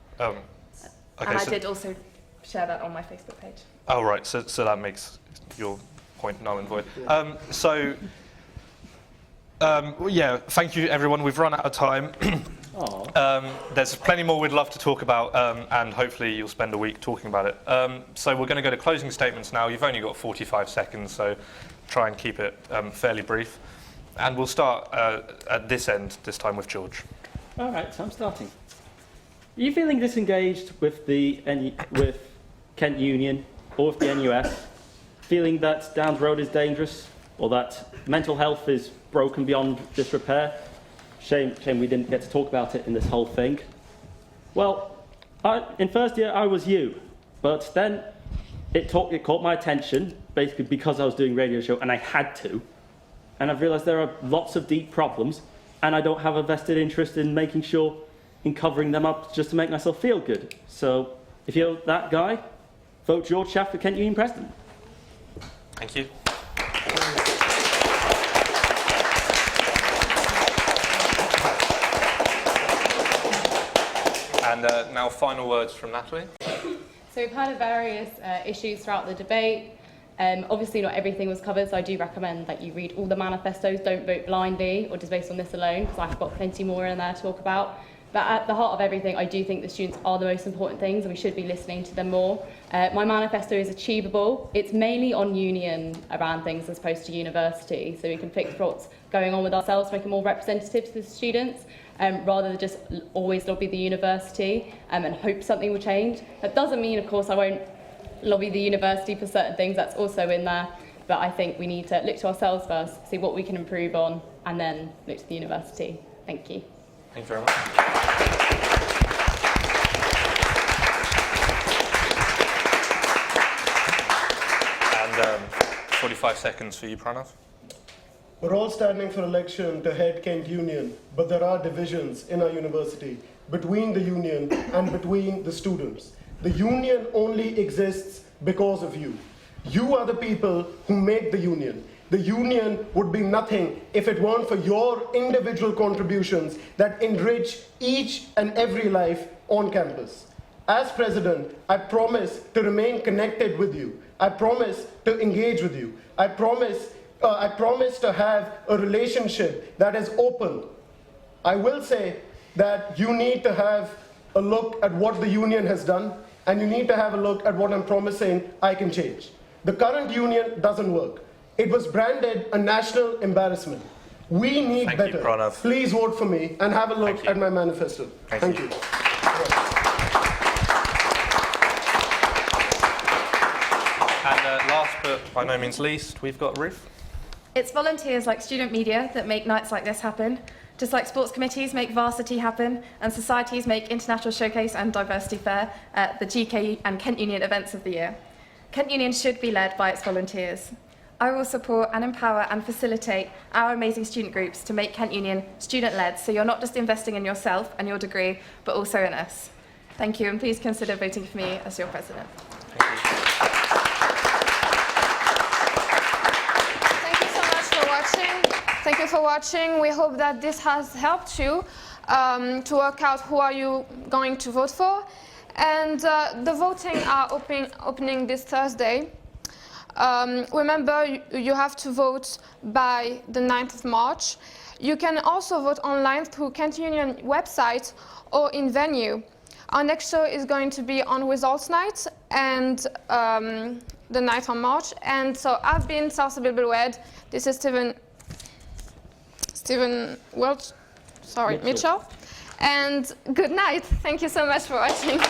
Okay,
and I did also share that on my Facebook page.
Oh, right. So that makes your point null and void. Yeah, thank you, everyone. We've run out of time. There's plenty more we'd love to talk about, and hopefully you'll spend a week talking about it. So we're going to go to closing statements now. You've only got 45 seconds, so try and keep it fairly brief. And we'll start at this end, this time with George.
All right, so I'm starting. Are you feeling disengaged with with Kent Union or with the NUS? Feeling that down the road is dangerous, or that mental health is broken beyond disrepair? Shame we didn't get to talk about it in this whole thing. Well, in first year I was you, but then it caught my attention, basically because I was doing a radio show and I had to, and I've realised there are lots of deep problems, and I don't have a vested interest in making sure in covering them up just to make myself feel good. So if you're that guy, vote George Schaff for Kent Union President.
Thank you. And now final words from Natalie.
So we've had various issues throughout the debate. Obviously not everything was covered, so I do recommend that you read all the manifestos, don't vote blindly or just based on this alone, because I've got plenty more in there to talk about. But at the heart of everything, I do think the students are the most important things and we should be listening to them more. My manifesto is achievable. It's mainly on union around things as opposed to university, so we can fix what's going on with ourselves, make it more representative to the students, rather than just always lobby the university and hope something will change. That doesn't mean, of course, I won't lobby the university for certain things, that's also in there, but I think we need to look to ourselves first, see what we can improve on, and then look to the university. Thank you.
Thank you very much. And 45 seconds for you, Pranav.
We're all standing for election to head Kent Union, but there are divisions in our university between the union and between the students. The union only exists because of you. You are the people who make the union. The union would be nothing if it weren't for your individual contributions that enrich each and every life on campus. As president, I promise to remain connected with you. I promise to engage with you. I promise to have a relationship that is open. I will say that you need to have a look at what the union has done, and you need to have a look at what I'm promising I can change. The current union doesn't work. It was branded a national embarrassment. We need better.
You, Pranav.
Please vote for me and have a look at my manifesto. Thank you.
And last but by no means least, we've got Ruth.
It's volunteers like student media that make nights like this happen, just like sports committees make varsity happen, and societies make International Showcase and Diversity Fair the GK and Kent Union events of the year. Kent Union should be led by its volunteers. I will support and empower and facilitate our amazing student groups to make Kent Union student-led, so you're not just investing in yourself and your degree, but also in us. Thank you, and please consider voting for me as your president.
Thank you so much for watching. Thank you for watching. We hope that this has helped you to work out who are you going to vote for. And the voting are opening this Thursday. Remember, you have to vote by the 9th of March. You can also vote online through Kent Union website or in venue. Our next show is going to be on Results Night and the 9th of March. And so I've been Salsa Bilbilwed. This is Mitchell. And good night. Thank you so much for watching.